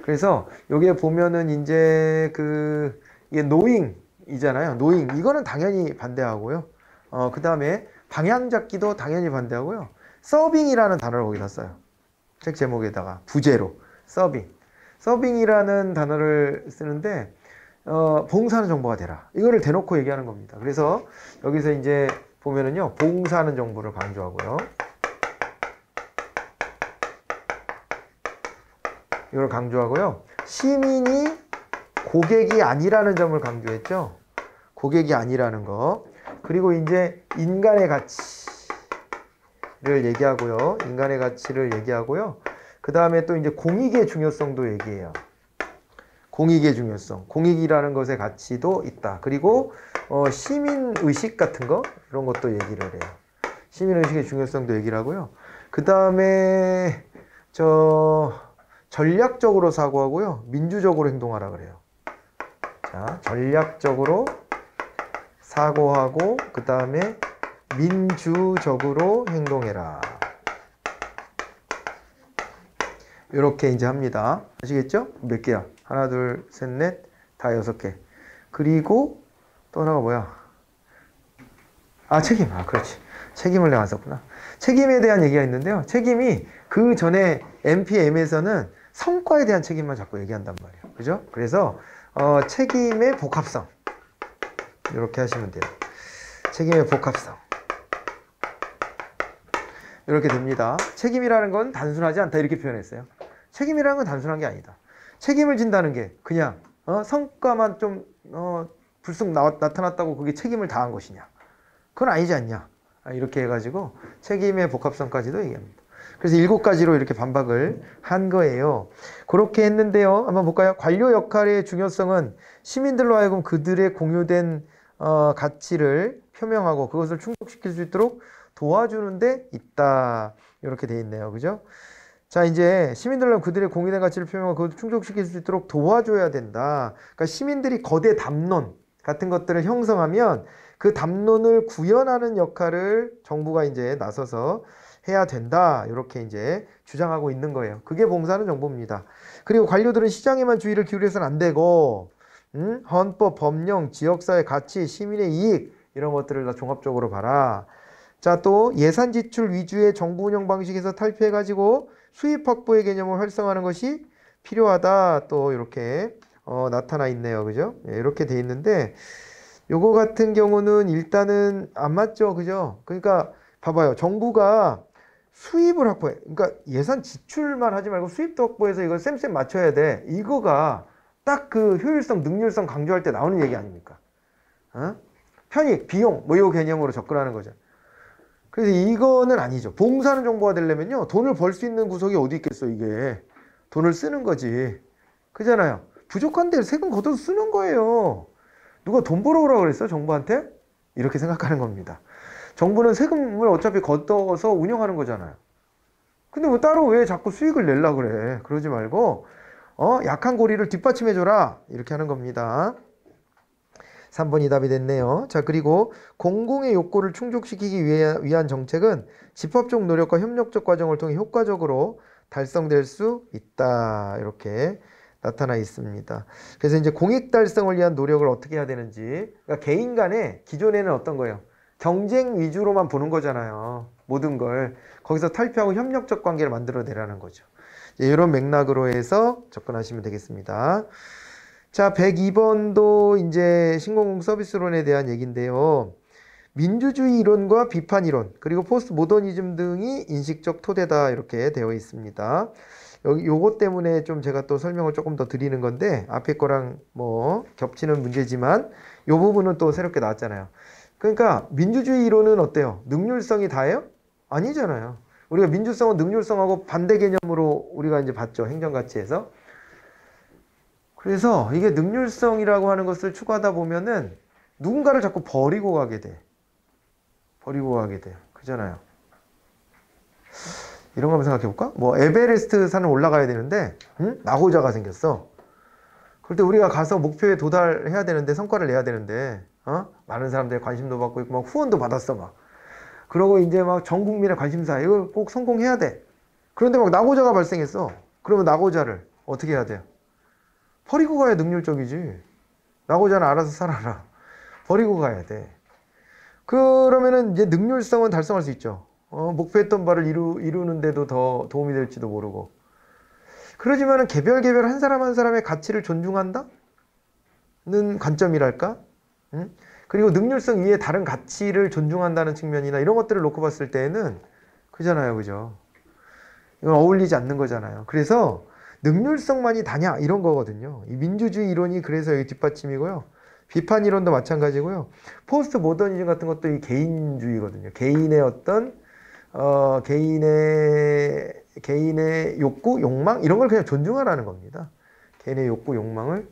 그래서 여기에 보면은 이제 이게 노잉이잖아요. 노잉 이거는 당연히 반대하고요. 그 다음에 방향 잡기도 당연히 반대하고요. 서빙이라는 단어를 거기다 써요. 책 제목에다가 부제로 서빙. 서빙이라는 단어를 쓰는데 봉사하는 정보가 되라. 이거를 대놓고 얘기하는 겁니다. 그래서 여기서 이제 보면은요. 봉사하는 정보를 강조하고요. 이걸 강조하고요. 시민이 고객이 아니라는 점을 강조했죠. 고객이 아니라는 거. 그리고 이제 인간의 가치를 얘기하고요. 인간의 가치를 얘기하고요. 그 다음에 또 이제 공익의 중요성도 얘기해요. 공익의 중요성. 공익이라는 것의 가치도 있다. 그리고 시민의식 같은 거 이런 것도 얘기를 해요. 시민의식의 중요성도 얘기를 하고요. 그 다음에 전략적으로 사고하고요. 민주적으로 행동하라 그래요. 자, 전략적으로 사고하고 그 다음에 민주적으로 행동해라. 이렇게 이제 합니다. 아시겠죠? 몇 개야? 하나, 둘, 셋, 넷, 다 6개. 그리고 또 하나가 뭐야? 책임. 그렇지. 책임을 내가 안 썼구나. 책임에 대한 얘기가 있는데요. 책임이 그 전에 NPM에서는 성과에 대한 책임만 자꾸 얘기한단 말이에요. 그죠? 그래서 책임의 복합성. 이렇게 하시면 돼요. 책임의 복합성. 이렇게 됩니다. 책임이라는 건 단순하지 않다 이렇게 표현했어요. 책임이라는 건 단순한 게 아니다. 책임을 진다는 게 그냥 성과만 좀 불쑥 나타났다고 그게 책임을 다한 것이냐. 그건 아니지 않냐. 이렇게 해가지고 책임의 복합성까지도 얘기합니다. 그래서 7가지로 이렇게 반박을 한 거예요. 그렇게 했는데요. 한번 볼까요? 관료 역할의 중요성은 시민들로 하여금 그들의 공유된 가치를 표명하고 그것을 충족시킬 수 있도록 도와주는 데 있다. 이렇게 돼 있네요. 그죠? 자, 이제 시민들로 그들의 공유된 가치를 표명하고 그것을 충족시킬 수 있도록 도와줘야 된다. 그러니까 시민들이 거대 담론 같은 것들을 형성하면 그 담론을 구현하는 역할을 정부가 이제 나서서 해야 된다. 이렇게 이제 주장하고 있는 거예요. 그게 봉사하는 정부입니다. 그리고 관료들은 시장에만 주의를 기울여서는 안 되고 헌법, 법령, 지역사회 가치, 시민의 이익 이런 것들을 다 종합적으로 봐라. 자, 또 예산 지출 위주의 정부 운영 방식에서 탈피해가지고 수입 확보의 개념을 활성화하는 것이 필요하다. 또 이렇게 나타나 있네요. 그죠? 예, 이렇게 돼 있는데 요거 같은 경우는 일단은 안 맞죠. 그죠? 그러니까 봐봐요. 정부가 수입을 확보해. 그러니까 예산 지출만 하지 말고 수입도 확보해서 이걸 쌤쌤 맞춰야 돼. 이거가 딱 그 효율성, 능률성 강조할 때 나오는 얘기 아닙니까? 편익, 비용 뭐 이 개념으로 접근하는 거죠. 그래서 이거는 아니죠. 봉사하는 정보가 되려면요. 돈을 벌 수 있는 구석이 어디 있겠어, 이게. 돈을 쓰는 거지. 그잖아요. 부족한데 세금 걷어서 쓰는 거예요. 누가 돈 벌어오라고 그랬어, 정부한테? 이렇게 생각하는 겁니다. 정부는 세금을 어차피 걷어서 운영하는 거잖아요. 근데 뭐 따로 왜 자꾸 수익을 내려고 그래. 그러지 말고 약한 고리를 뒷받침해줘라. 이렇게 하는 겁니다. 3번이 답이 됐네요. 자, 그리고 공공의 욕구를 충족시키기 위한 정책은 집합적 노력과 협력적 과정을 통해 효과적으로 달성될 수 있다. 이렇게 나타나 있습니다. 그래서 이제 공익 달성을 위한 노력을 어떻게 해야 되는지, 그러니까 개인 간에 기존에는 어떤 거예요? 경쟁 위주로만 보는 거잖아요. 모든 걸 거기서 탈피하고 협력적 관계를 만들어내라는 거죠. 이런 맥락으로 해서 접근하시면 되겠습니다. 자, 102번도 이제 신공공 서비스론에 대한 얘기인데요. 민주주의 이론과 비판 이론, 그리고 포스트 모더니즘 등이 인식적 토대다 이렇게 되어 있습니다. 여기 요것 때문에 좀 제가 또 설명을 조금 더 드리는 건데, 앞에 거랑 뭐 겹치는 문제지만 요 부분은 또 새롭게 나왔잖아요. 그러니까 민주주의 이론은 어때요? 능률성이 다예요? 아니잖아요. 우리가 민주성은 능률성하고 반대 개념으로 우리가 이제 봤죠. 행정가치에서. 그래서 이게 능률성이라고 하는 것을 추구하다 보면은 누군가를 자꾸 버리고 가게 돼. 버리고 가게 돼. 그잖아요. 이런 거 한번 생각해 볼까? 뭐 에베레스트 산을 올라가야 되는데 낙오자가 생겼어. 그럴 때 우리가 가서 목표에 도달해야 되는데, 성과를 내야 되는데, 많은 사람들의 관심도 받고 있고 막 후원도 받았어 막. 그러고 이제 막 전 국민의 관심사, 이거 꼭 성공해야 돼. 그런데 막 낙오자가 발생했어. 그러면 낙오자를 어떻게 해야 돼요? 버리고 가야 능률적이지. 낙오자는 알아서 살아라. 버리고 가야 돼. 그러면은 이제 능률성은 달성할 수 있죠. 목표했던 바를 이루는데도 더 도움이 될지도 모르고. 그러지만은 개별 한 사람 한 사람의 가치를 존중한다는 관점이랄까? 그리고 능률성 위에 다른 가치를 존중한다는 측면이나 이런 것들을 놓고 봤을 때는 그잖아요. 그죠? 이건 어울리지 않는 거잖아요. 그래서 능률성만이 다냐 이런 거거든요. 이 민주주의 이론이 그래서 여기 뒷받침이고요. 비판 이론도 마찬가지고요. 포스트 모더니즘 같은 것도 이 개인주의거든요. 개인의 어떤 개인의 욕구, 욕망 이런 걸 그냥 존중하라는 겁니다. 개인의 욕구, 욕망을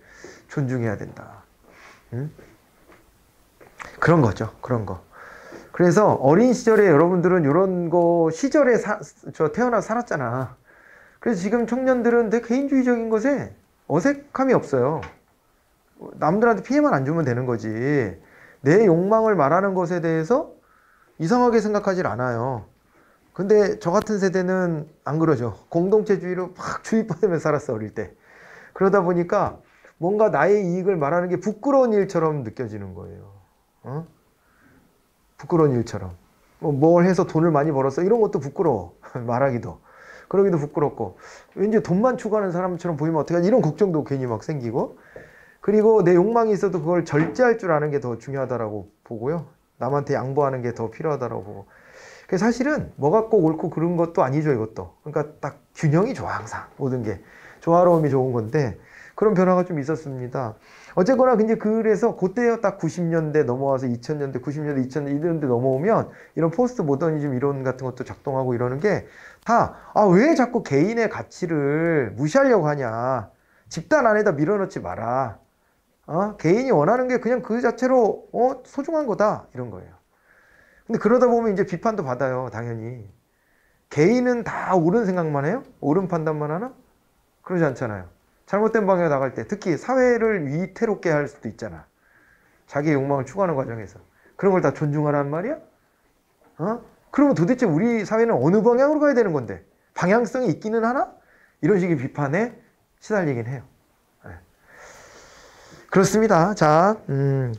존중해야 된다. 그런 거죠. 그런 거. 그래서 어린 시절에 여러분들은 이런 거 시절에 태어나서 살았잖아. 그래서 지금 청년들은 되게 개인주의적인 것에 어색함이 없어요. 남들한테 피해만 안 주면 되는 거지. 내 욕망을 말하는 것에 대해서 이상하게 생각하질 않아요. 근데 저 같은 세대는 안 그러죠. 공동체주의로 막 주입받으면서 살았어, 어릴 때. 그러다 보니까 뭔가 나의 이익을 말하는 게 부끄러운 일처럼 느껴지는 거예요. 부끄러운 일처럼. 뭘 해서 돈을 많이 벌었어. 이런 것도 부끄러워. 말하기도. 그러기도 부끄럽고. 왠지 돈만 추구하는 사람처럼 보이면 어떡하지? 이런 걱정도 괜히 막 생기고. 그리고 내 욕망이 있어도 그걸 절제할 줄 아는 게 더 중요하다라고 보고요. 남한테 양보하는 게 더 필요하다라고 보고. 그래서 사실은 뭐가 꼭 옳고 그런 것도 아니죠, 이것도. 그러니까 딱 균형이 좋아, 항상. 모든 게. 조화로움이 좋은 건데, 그런 변화가 좀 있었습니다. 어쨌거나, 근데 그래서 그때요, 딱 90년대 넘어와서 2000년대, 90년대, 2000년대 이런 데 넘어오면 이런 포스트 모더니즘 이론 같은 것도 작동하고 이러는 게 다, 왜 자꾸 개인의 가치를 무시하려고 하냐. 집단 안에다 밀어넣지 마라. 개인이 원하는 게 그냥 그 자체로, 소중한 거다. 이런 거예요. 근데 그러다 보면 이제 비판도 받아요, 당연히. 개인은 다 옳은 생각만 해요? 옳은 판단만 하나? 그러지 않잖아요. 잘못된 방향에 나갈 때, 특히 사회를 위태롭게 할 수도 있잖아. 자기의 욕망을 추구하는 과정에서. 그런 걸 다 존중하라는 말이야? 그러면 도대체 우리 사회는 어느 방향으로 가야 되는 건데? 방향성이 있기는 하나? 이런 식의 비판에 시달리긴 해요. 그렇습니다. 자,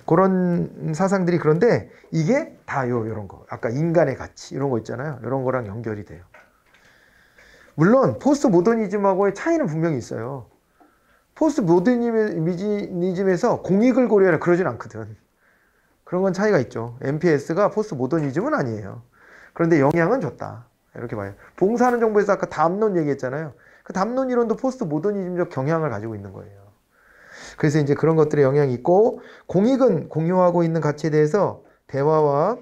그런 사상들이 그런데 이게 다 요런 거. 아까 인간의 가치 이런 거 있잖아요. 이런 거랑 연결이 돼요. 물론 포스트 모더니즘하고의 차이는 분명히 있어요. 포스트 모더니즘에서 공익을 고려해라 그러진 않거든. 그런 건 차이가 있죠. MPS가 포스트 모더니즘은 아니에요. 그런데 영향은 줬다. 이렇게 봐요. 봉사하는 정부에서 아까 담론 얘기했잖아요. 그 담론 이론도 포스트 모더니즘적 경향을 가지고 있는 거예요. 그래서 이제 그런 것들의 영향이 있고, 공익은 공유하고 있는 가치에 대해서 대화와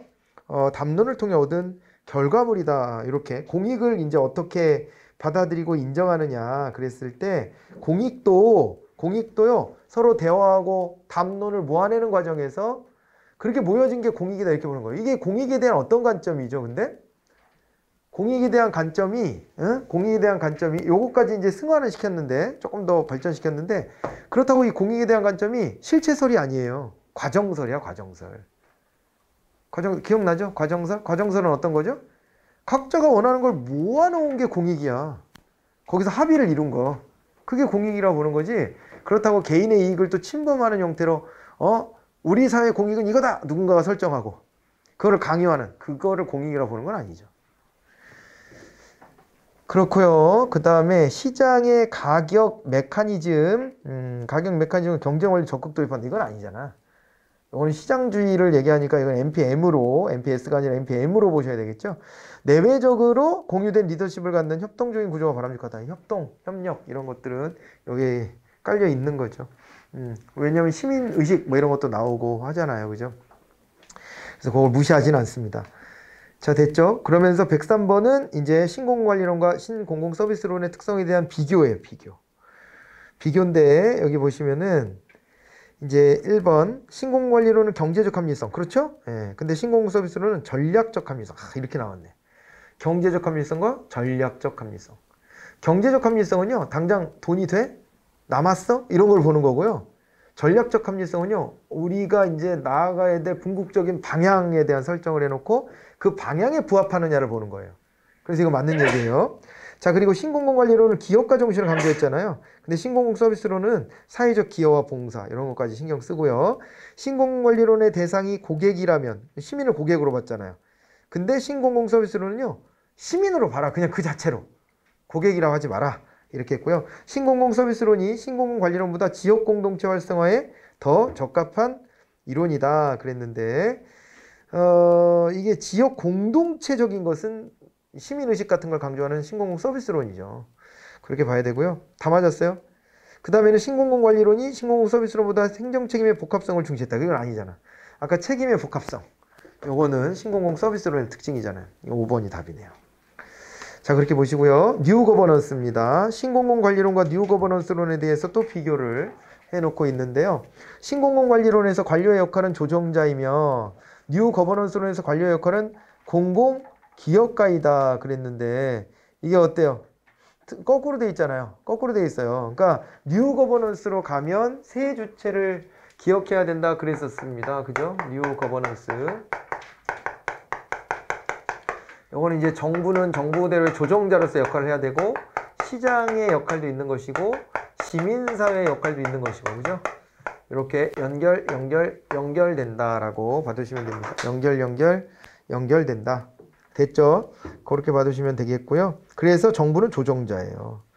담론을 통해 얻은 결과물이다. 이렇게 공익을 이제 어떻게 받아들이고 인정하느냐 그랬을 때 공익도요 서로 대화하고 담론을 모아내는 과정에서 그렇게 모여진 게 공익이다 이렇게 보는 거예요. 이게 공익에 대한 어떤 관점이죠? 근데 공익에 대한 관점이 요거까지 이제 승화를 시켰는데 조금 더 발전시켰는데, 그렇다고 이 공익에 대한 관점이 실체설이 아니에요. 과정설이야, 과정설. 기억나죠? 과정설은 어떤 거죠? 각자가 원하는 걸 모아놓은 게 공익이야. 거기서 합의를 이룬 거. 그게 공익이라고 보는 거지. 그렇다고 개인의 이익을 또 침범하는 형태로 우리 사회 공익은 이거다 누군가가 설정하고 그거를 강요하는 그거를 공익이라고 보는 건 아니죠. 그렇고요. 그 다음에 시장의 가격 메커니즘, 가격 메커니즘은 경쟁 원리 적극 도입한다. 이건 아니잖아. 이거는 시장주의를 얘기하니까 이건 NPM으로, NPS가 아니라 NPM으로 보셔야 되겠죠. 내외적으로 공유된 리더십을 갖는 협동적인 구조가 바람직하다. 협동, 협력 이런 것들은 여기에 깔려 있는 거죠. 왜냐하면 시민의식 뭐 이런 것도 나오고 하잖아요. 그죠? 그래서 그걸 무시하진 않습니다. 자, 됐죠? 그러면서 103번은 이제 신공공관리론과 신공공서비스론의 특성에 대한 비교예요. 비교인데 여기 보시면은 이제 1번 신공공관리론은 경제적 합리성. 그렇죠? 예. 근데 신공공서비스론은 전략적 합리성. 이렇게 나왔네. 경제적 합리성과 전략적 합리성. 경제적 합리성은요. 당장 돈이 돼? 남았어? 이런 걸 보는 거고요. 전략적 합리성은요. 우리가 이제 나아가야 될 궁극적인 방향에 대한 설정을 해놓고 그 방향에 부합하느냐를 보는 거예요. 그래서 이거 맞는 얘기예요. 자, 그리고 신공공관리론은 기업가 정신을 강조했잖아요. 근데 신공공서비스론은 사회적 기여와 봉사 이런 것까지 신경 쓰고요. 신공공관리론의 대상이 고객이라면 시민을 고객으로 봤잖아요. 근데 신공공서비스론은요. 시민으로 봐라. 그냥 그 자체로. 고객이라고 하지 마라. 이렇게 했고요. 신공공서비스론이 신공공관리론보다 지역공동체 활성화에 더 적합한 이론이다 그랬는데 이게 지역공동체적인 것은 시민의식 같은 걸 강조하는 신공공서비스론이죠. 그렇게 봐야 되고요. 다 맞았어요. 그 다음에는 신공공관리론이 신공공서비스론보다 행정책임의 복합성을 중시했다. 그건 아니잖아. 아까 책임의 복합성. 요거는 신공공서비스론의 특징이잖아요. 이거 5번이 답이네요. 자, 그렇게 보시고요. 뉴 거버넌스입니다. 신공공관리론과 뉴 거버넌스론에 대해서 또 비교를 해놓고 있는데요. 신공공관리론에서 관료의 역할은 조정자이며 뉴 거버넌스론에서 관료의 역할은 공공기업가이다 그랬는데 이게 어때요? 거꾸로 돼 있잖아요. 거꾸로 돼 있어요. 그러니까 뉴 거버넌스로 가면 세 주체를 기억해야 된다 그랬었습니다. 그죠? 뉴 거버넌스. 이거는 이제 정부는 정부대로의 조정자로서 역할을 해야 되고 시장의 역할도 있는 것이고 시민사회의 역할도 있는 것이고 그죠? 이렇게 연결된다라고 봐두시면 됩니다. 연결된다. 됐죠? 그렇게 봐두시면 되겠고요. 그래서 정부는 조정자예요.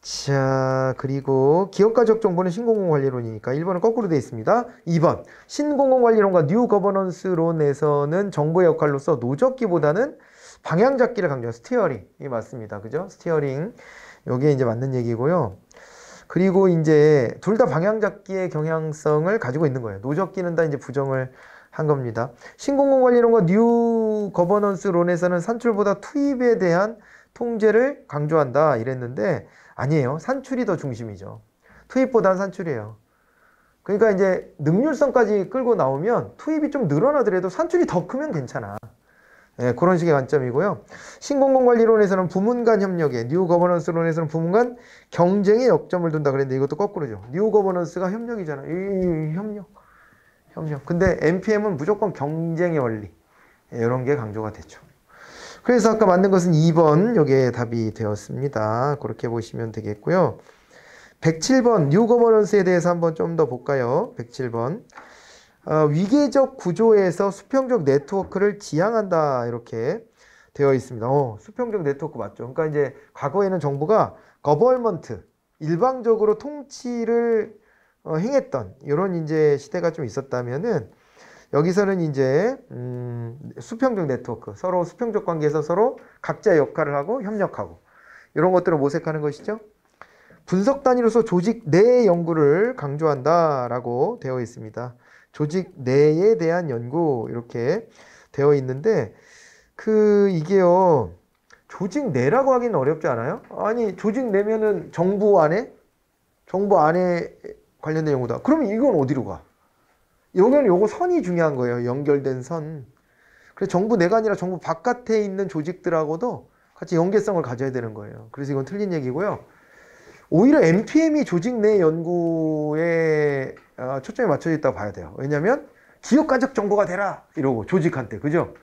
자, 그리고 기업가적 정보는 신공공관리론이니까 1번은 거꾸로 되어 있습니다. 2번 신공공관리론과 뉴 거버넌스론에서는 정부의 역할로서 노젓기보다는 방향 잡기를 강조한 스티어링이 맞습니다. 그죠? 스티어링 요게 이제 맞는 얘기고요. 그리고 이제 둘 다 방향 잡기의 경향성을 가지고 있는 거예요. 노젓기는 다 이제 부정을 한 겁니다. 신공공관리론과 뉴 거버넌스론에서는 산출보다 투입에 대한 통제를 강조한다 이랬는데 아니에요. 산출이 더 중심이죠. 투입보다는 산출이에요. 그러니까 이제 능률성까지 끌고 나오면 투입이 좀 늘어나더라도 산출이 더 크면 괜찮아. 네, 그런 식의 관점이고요. 신공공관리론에서는 부문 간 협력에, 뉴 거버넌스론에서는 부문 간 경쟁에 역점을 둔다 그랬는데 이것도 거꾸로죠. 뉴 거버넌스가 협력이잖아. 협력. 근데 NPM은 무조건 경쟁의 원리. 이런 게 강조가 되죠. 그래서 아까 만든 것은 2번 여기에 답이 되었습니다. 그렇게 보시면 되겠고요. 107번 뉴 거버넌스에 대해서 한번 좀 더 볼까요? 107번 위계적 구조에서 수평적 네트워크를 지향한다 이렇게 되어 있습니다. 수평적 네트워크 맞죠? 그러니까 이제 과거에는 정부가 거버먼트 일방적으로 통치를 행했던 이런 이제 시대가 좀 있었다면은 여기서는 이제 수평적 네트워크 서로 수평적 관계에서 서로 각자의 역할을 하고 협력하고 이런 것들을 모색하는 것이죠. 분석 단위로서 조직 내 연구를 강조한다라고 되어 있습니다. 조직 내에 대한 연구 이렇게 되어 있는데 이게요 조직 내라고 하기는 어렵지 않아요? 아니 조직 내면은 정부 안에 관련된 연구다. 그러면 이건 어디로 가? 여기는 요거 선이 중요한 거예요. 연결된 선. 그래서 정부 내가 아니라 정부 바깥에 있는 조직들하고도 같이 연계성을 가져야 되는 거예요. 그래서 이건 틀린 얘기고요. 오히려 NPM이 조직 내 연구에 초점이 맞춰져 있다고 봐야 돼요. 왜냐하면 기업가적 정보가 되라 이러고 조직한테 그죠?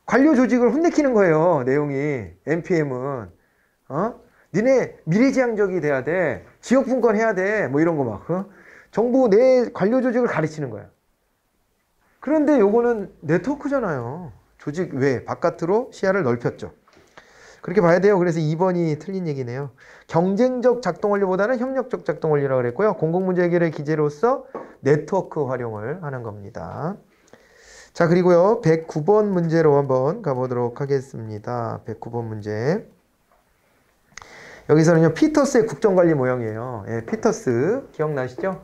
관료 조직을 혼내키는 거예요. 내용이 NPM은 니네 미래지향적이 돼야 돼. 지역분권 해야 돼. 뭐 이런 거 막. 정부 내 관료 조직을 가르치는 거야. 그런데 요거는 네트워크잖아요. 조직 외, 바깥으로 시야를 넓혔죠. 그렇게 봐야 돼요. 그래서 2번이 틀린 얘기네요. 경쟁적 작동 원리보다는 협력적 작동 원리라고 그랬고요. 공공문제 해결의 기제로서 네트워크 활용을 하는 겁니다. 자, 그리고요. 109번 문제로 한번 가보도록 하겠습니다. 109번 문제. 여기서는요. 피터스의 국정관리 모형이에요. 예, 피터스 기억나시죠?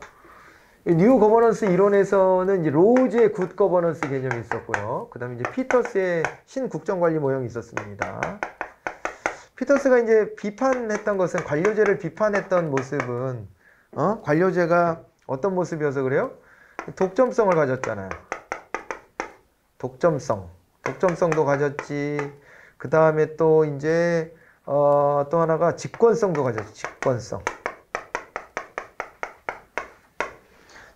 뉴 거버넌스 이론에서는 이제 로즈의 굿 거버넌스 개념이 있었고요. 그 다음에 이제 피터스의 신국정관리 모형이 있었습니다. 피터스가 이제 비판했던 것은 관료제를 비판했던 모습은 관료제가 어떤 모습이어서 그래요? 독점성을 가졌잖아요. 독점성도 가졌지. 그 다음에 또 이제 또 하나가 직권성도 가졌지.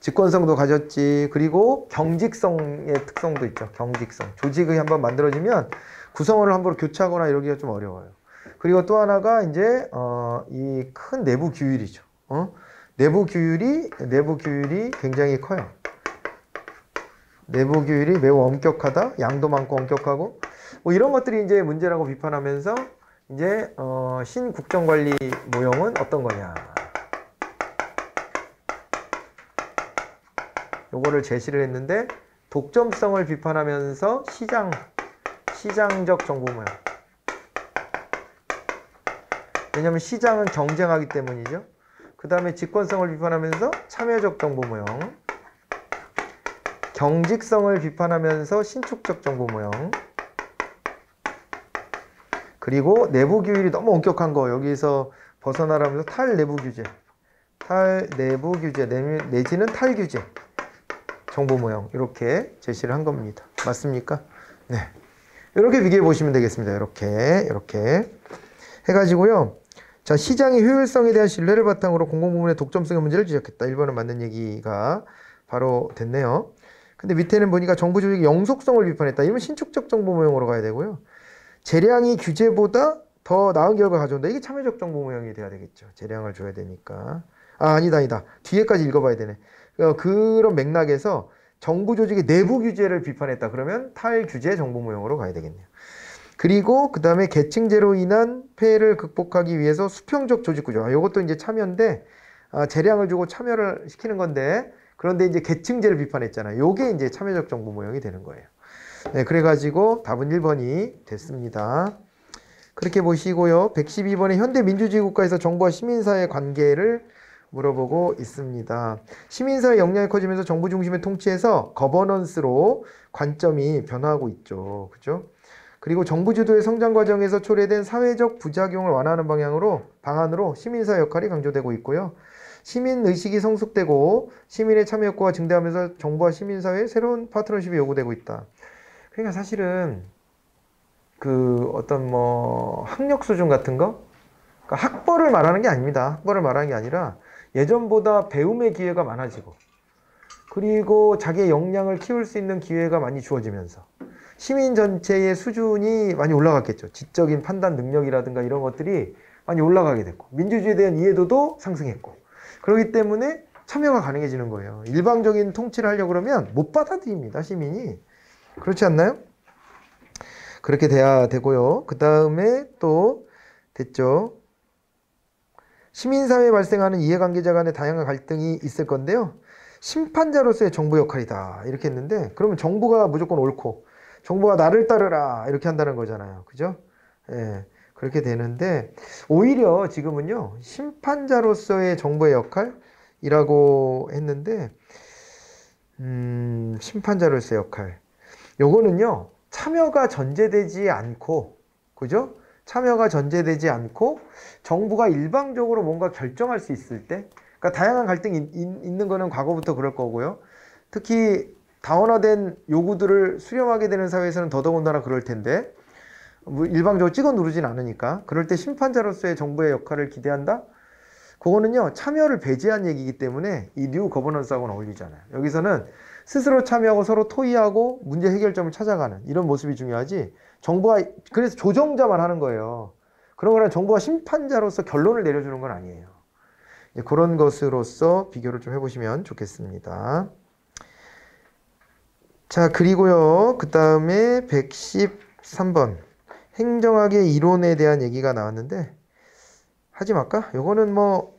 직권성도 가졌지. 그리고 경직성의 특성도 있죠. 경직성. 조직이 한번 만들어지면 구성원을 함부로 교체하거나 이러기가 좀 어려워요. 그리고 또 하나가 이제 이 큰 내부 규율이죠. 내부 규율이 굉장히 커요. 내부 규율이 매우 엄격하다. 양도 많고 엄격하고 뭐 이런 것들이 이제 문제라고 비판하면서 이제 신국정관리 모형은 어떤 거냐. 요거를 제시를 했는데 독점성을 비판하면서 시장적 정보 모형. 왜냐하면 시장은 경쟁하기 때문이죠. 그 다음에 직권성을 비판하면서 참여적 정보 모형. 경직성을 비판하면서 신축적 정보 모형. 그리고 내부 규율이 너무 엄격한 거 여기서 벗어나라면서 탈내부 규제 내지는 탈규제 정보 모형 이렇게 제시를 한 겁니다. 맞습니까? 네. 이렇게 비교해 보시면 되겠습니다. 이렇게 해가지고요. 자, 시장의 효율성에 대한 신뢰를 바탕으로 공공부문의 독점성의 문제를 지적했다. 1번은 맞는 얘기가 바로 됐네요. 근데 밑에는 보니까 정부 조직의 영속성을 비판했다. 이러면 신축적 정보 모형으로 가야 되고요. 재량이 규제보다 더 나은 결과 가져온다. 이게 참여적 정보 모형이 돼야 되겠죠. 재량을 줘야 되니까. 아니다. 뒤에까지 읽어봐야 되네. 그런 맥락에서 정부 조직의 내부 규제를 비판했다. 그러면 탈규제 정보 모형으로 가야 되겠네요. 그리고 그 다음에 계층제로 인한 폐해를 극복하기 위해서 수평적 조직구조. 이것도 이제 참여인데 재량을 주고 참여를 시키는 건데 그런데 이제 계층제를 비판했잖아요. 요게 이제 참여적 정보 모형이 되는 거예요. 네, 그래가지고 답은 1번이 됐습니다. 그렇게 보시고요. 112번에 현대민주주의 국가에서 정부와 시민사회의 관계를 물어보고 있습니다. 시민사회 역량이 커지면서 정부 중심의 통치에서 거버넌스로 관점이 변화하고 있죠. 그죠? 그리고 정부 주도의 성장 과정에서 초래된 사회적 부작용을 완화하는 방안으로 시민사회 역할이 강조되고 있고요. 시민의식이 성숙되고 시민의 참여 효과가 증대하면서 정부와 시민사회의 새로운 파트너십이 요구되고 있다. 그러니까 사실은 그 어떤 학력 수준 같은 거? 그러니까 학벌을 말하는 게 아닙니다. 학벌을 말하는 게 아니라 예전보다 배움의 기회가 많아지고 그리고 자기의 역량을 키울 수 있는 기회가 많이 주어지면서 시민 전체의 수준이 많이 올라갔겠죠. 지적인 판단 능력이라든가 이런 것들이 많이 올라가게 됐고 민주주의에 대한 이해도도 상승했고 그렇기 때문에 참여가 가능해지는 거예요. 일방적인 통치를 하려고 그러면 못 받아들입니다. 시민이. 그렇지 않나요? 그렇게 돼야 되고요. 그 다음에 또 됐죠. 시민사회에 발생하는 이해관계자 간의 다양한 갈등이 있을 건데요. 심판자로서의 정부 역할이다. 이렇게 했는데 그러면 정부가 무조건 옳고 정부가 나를 따르라 이렇게 한다는 거잖아요. 그죠? 예, 그렇게 되는데 오히려 지금은요. 심판자로서의 정부의 역할이라고 했는데 심판자로서의 역할 요거는요. 참여가 전제되지 않고 그죠? 참여가 전제되지 않고 정부가 일방적으로 뭔가 결정할 수 있을 때 그러니까 다양한 갈등이 있는 거는 과거부터 그럴 거고요. 특히 다원화된 요구들을 수렴하게 되는 사회에서는 더더군다나 그럴 텐데 일방적으로 찍어 누르진 않으니까 그럴 때 심판자로서의 정부의 역할을 기대한다? 그거는요. 참여를 배제한 얘기이기 때문에 이 뉴 거버넌스하고는 어울리잖아요. 여기서는 스스로 참여하고 서로 토의하고 문제 해결점을 찾아가는 이런 모습이 중요하지 정부가 그래서 조정자만 하는 거예요. 그런 거랑 정부가 심판자로서 결론을 내려주는 건 아니에요. 그런 것으로서 비교를 좀 해보시면 좋겠습니다. 자, 그리고요, 그 다음에 113번. 행정학의 이론에 대한 얘기가 나왔는데, 하지 말까? 요거는 뭐,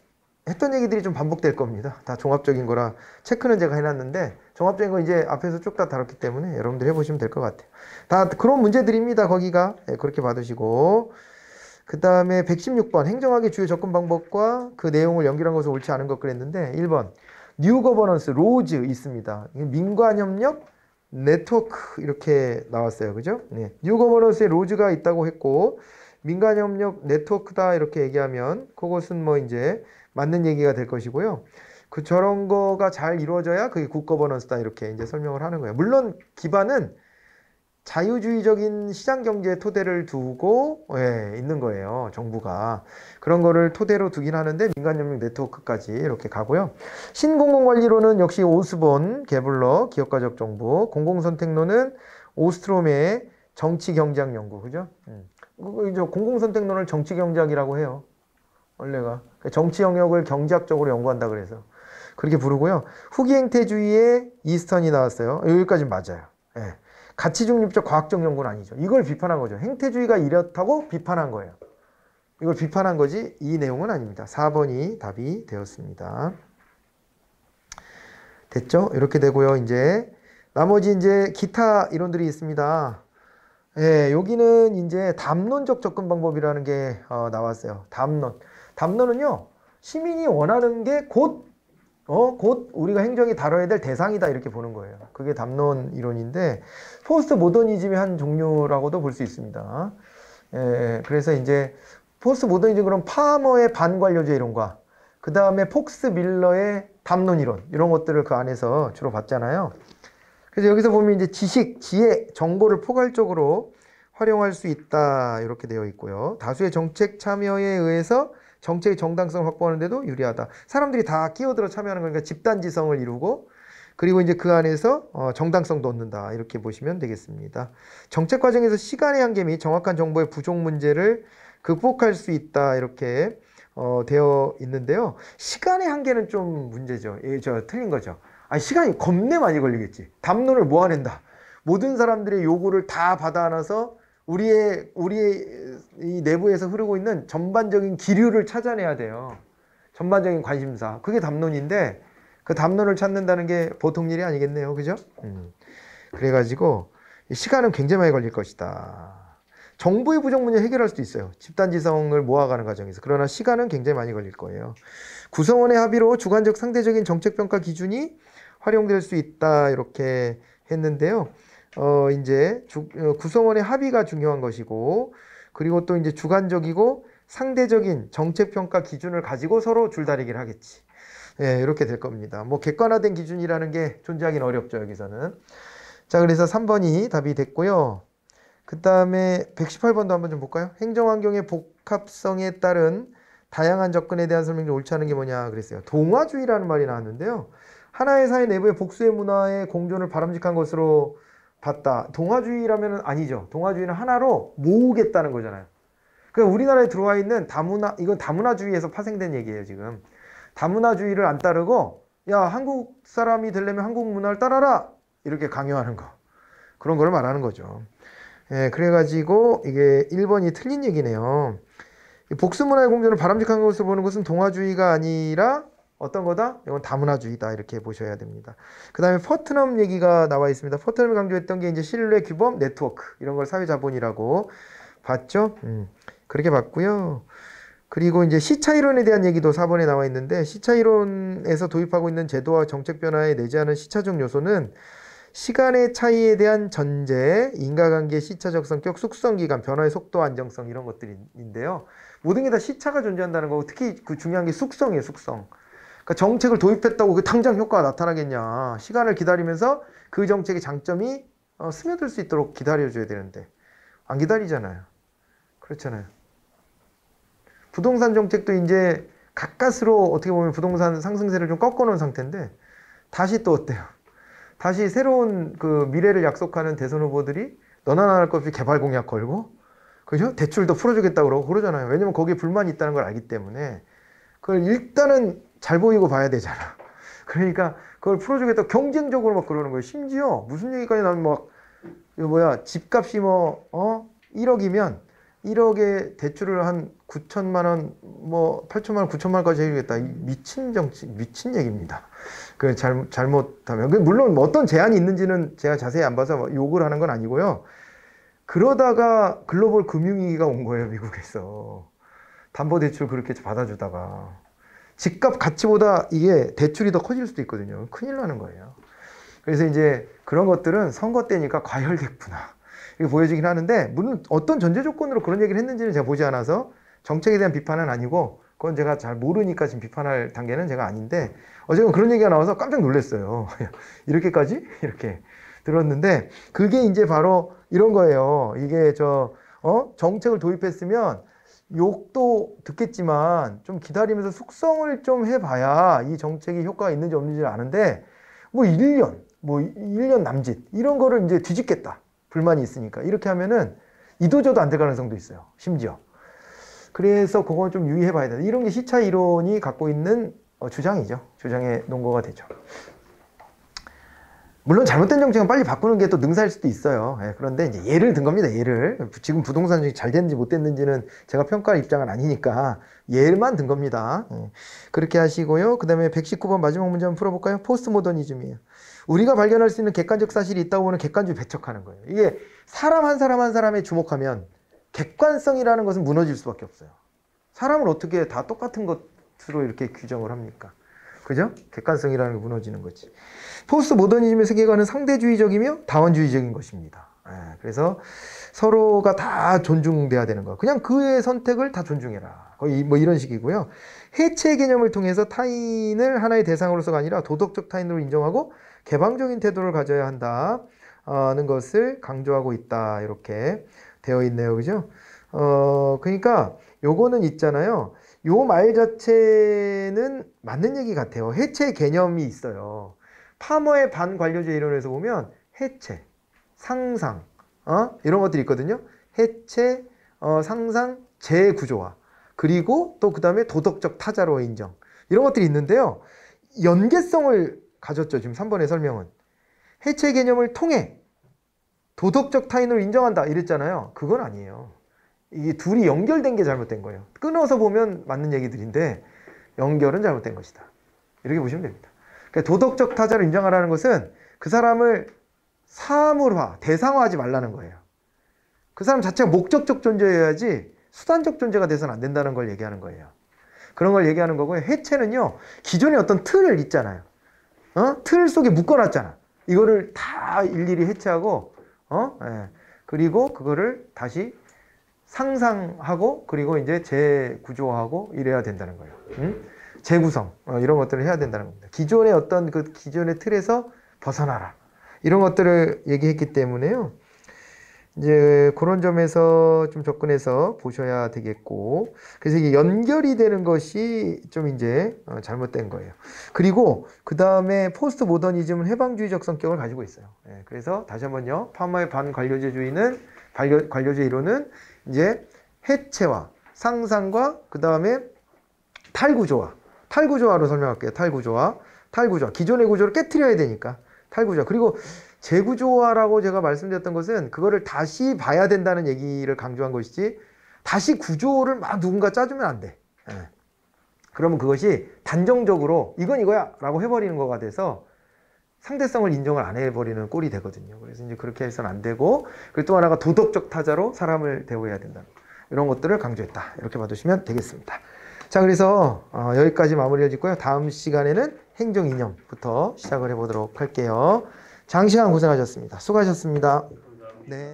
했던 얘기들이 좀 반복될 겁니다. 다 종합적인 거라 체크는 제가 해놨는데, 종합적인 거 이제 앞에서 쭉 다 다뤘기 때문에 여러분들 해보시면 될 것 같아요. 다 그런 문제들입니다, 거기가. 네, 그렇게 받으시고. 그 다음에 116번. 행정학의 주요 접근 방법과 그 내용을 연결한 것은 옳지 않은 것 그랬는데, 1번. 뉴 거버넌스, 로즈 있습니다. 민관협력, 네트워크 이렇게 나왔어요. 그죠? 네. 뉴 거버넌스에 로즈가 있다고 했고 민간협력 네트워크다 이렇게 얘기하면 그것은 뭐 이제 맞는 얘기가 될 것이고요. 그 저런 거가 잘 이루어져야 그게 굿 거버넌스다 이렇게 이제 설명을 하는 거예요. 물론 기반은 자유주의적인 시장 경제의 토대를 두고 있는 거예요. 정부가. 그런 거를 토대로 두긴 하는데 민간협력 네트워크까지 이렇게 가고요. 신공공관리론은 역시 오스본, 게블러, 기업가적 정부, 공공선택론은 오스트롬의 정치경제학 연구. 그죠? 공공선택론을 정치경제학이라고 해요. 원래가. 정치 영역을 경제학적으로 연구한다 그래서. 그렇게 부르고요. 후기 행태주의의 이스턴이 나왔어요. 여기까지 맞아요. 예. 가치 중립적 과학적 연구는 아니죠. 이걸 비판한 거죠. 행태주의가 이렇다고 비판한 거예요. 이걸 비판한 거지 이 내용은 아닙니다. 4번이 답이 되었습니다. 됐죠? 이렇게 되고요. 이제 나머지 이제 기타 이론들이 있습니다. 예, 여기는 이제 담론적 접근 방법이라는 게 나왔어요. 담론. 담론은요. 시민이 원하는 게 곧 우리가 행정이 다뤄야 될 대상이다 이렇게 보는 거예요. 그게 담론 이론인데 포스트 모더니즘의 한 종류라고도 볼 수 있습니다. 그래서 이제 포스트 모더니즘 그럼 파머의 반관료제 이론과 그 다음에 폭스 밀러의 담론 이론 이런 것들을 그 안에서 주로 봤잖아요. 그래서 여기서 보면 이제 지식, 지혜, 정보를 포괄적으로 활용할 수 있다 이렇게 되어 있고요. 다수의 정책 참여에 의해서 정책의 정당성을 확보하는 데도 유리하다. 사람들이 다 끼어들어 참여하는 거니까 집단지성을 이루고 그리고 이제 그 안에서 정당성도 얻는다. 이렇게 보시면 되겠습니다. 정책 과정에서 시간의 한계 및 정확한 정보의 부족 문제를 극복할 수 있다. 이렇게 되어 있는데요. 시간의 한계는 좀 문제죠. 틀린 거죠. 아니, 시간이 겁내 많이 걸리겠지. 담론을 모아낸다. 모든 사람들의 요구를 다 받아 안아서 우리의 이 내부에서 흐르고 있는 전반적인 기류를 찾아내야 돼요. 전반적인 관심사. 그게 담론인데 그 담론을 찾는다는 게 보통 일이 아니겠네요. 그죠? 그래가지고 시간은 굉장히 많이 걸릴 것이다. 정부의 부족 문제 해결할 수도 있어요. 집단지성을 모아가는 과정에서. 그러나 시간은 굉장히 많이 걸릴 거예요. 구성원의 합의로 주관적 상대적인 정책평가 기준이 활용될 수 있다. 이렇게 했는데요. 이제 구성원의 합의가 중요한 것이고 그리고 또 이제 주관적이고 상대적인 정책평가 기준을 가지고 서로 줄다리기를 하겠지. 예, 이렇게 될 겁니다. 뭐 객관화된 기준이라는 게 존재하기는 어렵죠, 여기서는. 자, 그래서 3번이 답이 됐고요. 그 다음에 118번도 한번 좀 볼까요? 행정환경의 복합성에 따른 다양한 접근에 대한 설명이 옳지 않은 게 뭐냐 그랬어요. 동화주의라는 말이 나왔는데요. 하나의 사회 내부의 복수의 문화의 공존을 바람직한 것으로 봤다. 동화주의라면 아니죠. 동화주의는 하나로 모으겠다는 거잖아요. 그러니까 우리나라에 들어와 있는 다문화, 이건 다문화주의에서 파생된 얘기예요, 지금. 다문화주의를 안 따르고, 야, 한국 사람이 되려면 한국 문화를 따라라! 이렇게 강요하는 거. 그런 걸 말하는 거죠. 예, 그래가지고 이게 1번이 틀린 얘기네요. 복수문화의 공존을 바람직한 것으로 보는 것은 동화주의가 아니라 어떤 거다? 이건 다문화주의다. 이렇게 보셔야 됩니다. 그 다음에 퍼트넘 얘기가 나와 있습니다. 퍼트넘이 강조했던 게 이제 신뢰, 규범, 네트워크. 이런 걸 사회자본이라고 봤죠? 그렇게 봤고요. 그리고 이제 시차이론에 대한 얘기도 4번에 나와 있는데 시차이론에서 도입하고 있는 제도와 정책 변화에 내재하는 시차적 요소는 시간의 차이에 대한 전제, 인과관계 시차적 성격, 숙성기간, 변화의 속도, 안정성 이런 것들인데요. 모든 게 다 시차가 존재한다는 거고 특히 그 중요한 게 숙성이에요. 숙성. 그러니까 정책을 도입했다고 그 당장 효과가 나타나겠냐. 시간을 기다리면서 그 정책의 장점이 스며들 수 있도록 기다려줘야 되는데 안 기다리잖아요. 그렇잖아요. 부동산 정책도 이제 가까스로 어떻게 보면 부동산 상승세를 좀 꺾어놓은 상태인데 다시 또 어때요? 다시 새로운 그 미래를 약속하는 대선 후보들이 너나 나할 것 없이 개발 공약 걸고 그죠? 대출도 풀어주겠다고 그러고 그러잖아요. 왜냐면 거기에 불만이 있다는 걸 알기 때문에. 그걸 일단은 잘 보이고 봐야 되잖아. 그러니까 그걸 풀어주겠다고 경쟁적으로 막 그러는 거예요. 심지어 무슨 얘기까지 나면 막, 이거 뭐야, 집값이 뭐, 1억이면 1억에 대출을 한 9천만 원, 뭐 8천만 원, 9천만 원까지 해주겠다. 미친 정치, 미친 얘기입니다. 그 잘못하면. 물론 뭐 어떤 제한이 있는지는 제가 자세히 안 봐서 욕을 하는 건 아니고요. 그러다가 글로벌 금융위기가 온 거예요, 미국에서. 담보대출 그렇게 받아주다가. 집값 가치보다 이게 대출이 더 커질 수도 있거든요. 큰일 나는 거예요. 그래서 이제 그런 것들은 선거 때니까 과열됐구나. 이게 보여지긴 하는데, 물론 어떤 전제 조건으로 그런 얘기를 했는지는 제가 보지 않아서 정책에 대한 비판은 아니고, 그건 제가 잘 모르니까 지금 비판할 단계는 제가 아닌데, 어쨌든 그런 얘기가 나와서 깜짝 놀랐어요. 이렇게까지? 이렇게 들었는데, 그게 이제 바로 이런 거예요. 이게 정책을 도입했으면 욕도 듣겠지만 좀 기다리면서 숙성을 좀 해봐야 이 정책이 효과가 있는지 없는지를 아는데, 뭐 1년 남짓 이런 거를 이제 뒤집겠다. 불만이 있으니까. 이렇게 하면은 이도저도 안 될 가능성도 있어요. 심지어. 그래서 그건 좀 유의해 봐야 된다. 이런 게 시차 이론이 갖고 있는 주장이죠. 주장의 논거가 되죠. 물론 잘못된 정책은 빨리 바꾸는 게 또 능사일 수도 있어요. 그런데 이제 예를 든 겁니다. 예를. 지금 부동산 정책이 잘 됐는지 못 됐는지는 제가 평가할 입장은 아니니까 예만 든 겁니다. 그렇게 하시고요. 그 다음에 119번 마지막 문제 한번 풀어볼까요? 포스트 모더니즘이에요. 우리가 발견할 수 있는 객관적 사실이 있다고 보는 객관주의 배척하는 거예요. 이게 사람 한 사람 한 사람에 주목하면 객관성이라는 것은 무너질 수밖에 없어요. 사람을 어떻게 다 똑같은 것으로 이렇게 규정을 합니까? 그죠? 객관성이라는 게 무너지는 거지. 포스트 모더니즘의 세계관은 상대주의적이며 다원주의적인 것입니다. 그래서 서로가 다 존중돼야 되는 거야. 그냥 그의 선택을 다 존중해라. 거의 뭐 이런 식이고요. 해체 개념을 통해서 타인을 하나의 대상으로서가 아니라 도덕적 타인으로 인정하고 개방적인 태도를 가져야 한다는 것을 강조하고 있다. 이렇게 되어 있네요. 그죠? 그러니까 요거는 있잖아요. 요 말 자체는 맞는 얘기 같아요. 해체 개념이 있어요. 파머의 반관료주의 이론에서 보면 해체, 상상, 이런 것들이 있거든요. 해체, 상상, 재구조화. 그리고 또 그 다음에 도덕적 타자로의 인정. 이런 것들이 있는데요. 연계성을 가졌죠. 지금 3번의 설명은. 해체 개념을 통해 도덕적 타인으로 인정한다 이랬잖아요. 그건 아니에요. 이게 둘이 연결된 게 잘못된 거예요. 끊어서 보면 맞는 얘기들인데 연결은 잘못된 것이다. 이렇게 보시면 됩니다. 그러니까 도덕적 타자를 인정하라는 것은 그 사람을 사물화, 대상화하지 말라는 거예요. 그 사람 자체가 목적적 존재여야지 수단적 존재가 돼서는 안 된다는 걸 얘기하는 거예요. 그런 걸 얘기하는 거고요. 해체는요, 기존에 어떤 틀을 있잖아요. 틀 속에 묶어놨잖아. 이거를 다 일일이 해체하고, 그리고 그거를 다시 상상하고, 그리고 이제 재구조하고 이래야 된다는 거예요. 재구성, 이런 것들을 해야 된다는 겁니다. 기존의 어떤 그 기존의 틀에서 벗어나라. 이런 것들을 얘기했기 때문에요. 이제 그런 점에서 좀 접근해서 보셔야 되겠고, 그래서 이게 연결이 되는 것이 좀 이제 잘못된 거예요. 그리고 그 다음에 포스트 모더니즘은 해방주의적 성격을 가지고 있어요. 그래서 다시 한번요, 파머의 반관료주의는 관료주의 이론은 이제 해체와 상상과 그 다음에 탈구조화로 설명할게요. 탈구조화. 기존의 구조를 깨트려야 되니까 탈구조화. 그리고 재구조화라고 제가 말씀드렸던 것은 그거를 다시 봐야 된다는 얘기를 강조한 것이지, 다시 구조를 막 누군가 짜주면 안 돼. 그러면 그것이 단정적으로 이건 이거야 라고 해버리는 거가 돼서 상대성을 인정을 안 해버리는 꼴이 되거든요. 그래서 이제 그렇게 해서는 안 되고, 그리고 또 하나가 도덕적 타자로 사람을 대우해야 된다. 이런 것들을 강조했다. 이렇게 봐두시면 되겠습니다. 자, 그래서 여기까지 마무리를 짓고요. 다음 시간에는 행정 이념부터 시작을 해보도록 할게요. 장시간 고생하셨습니다. 수고하셨습니다. 네.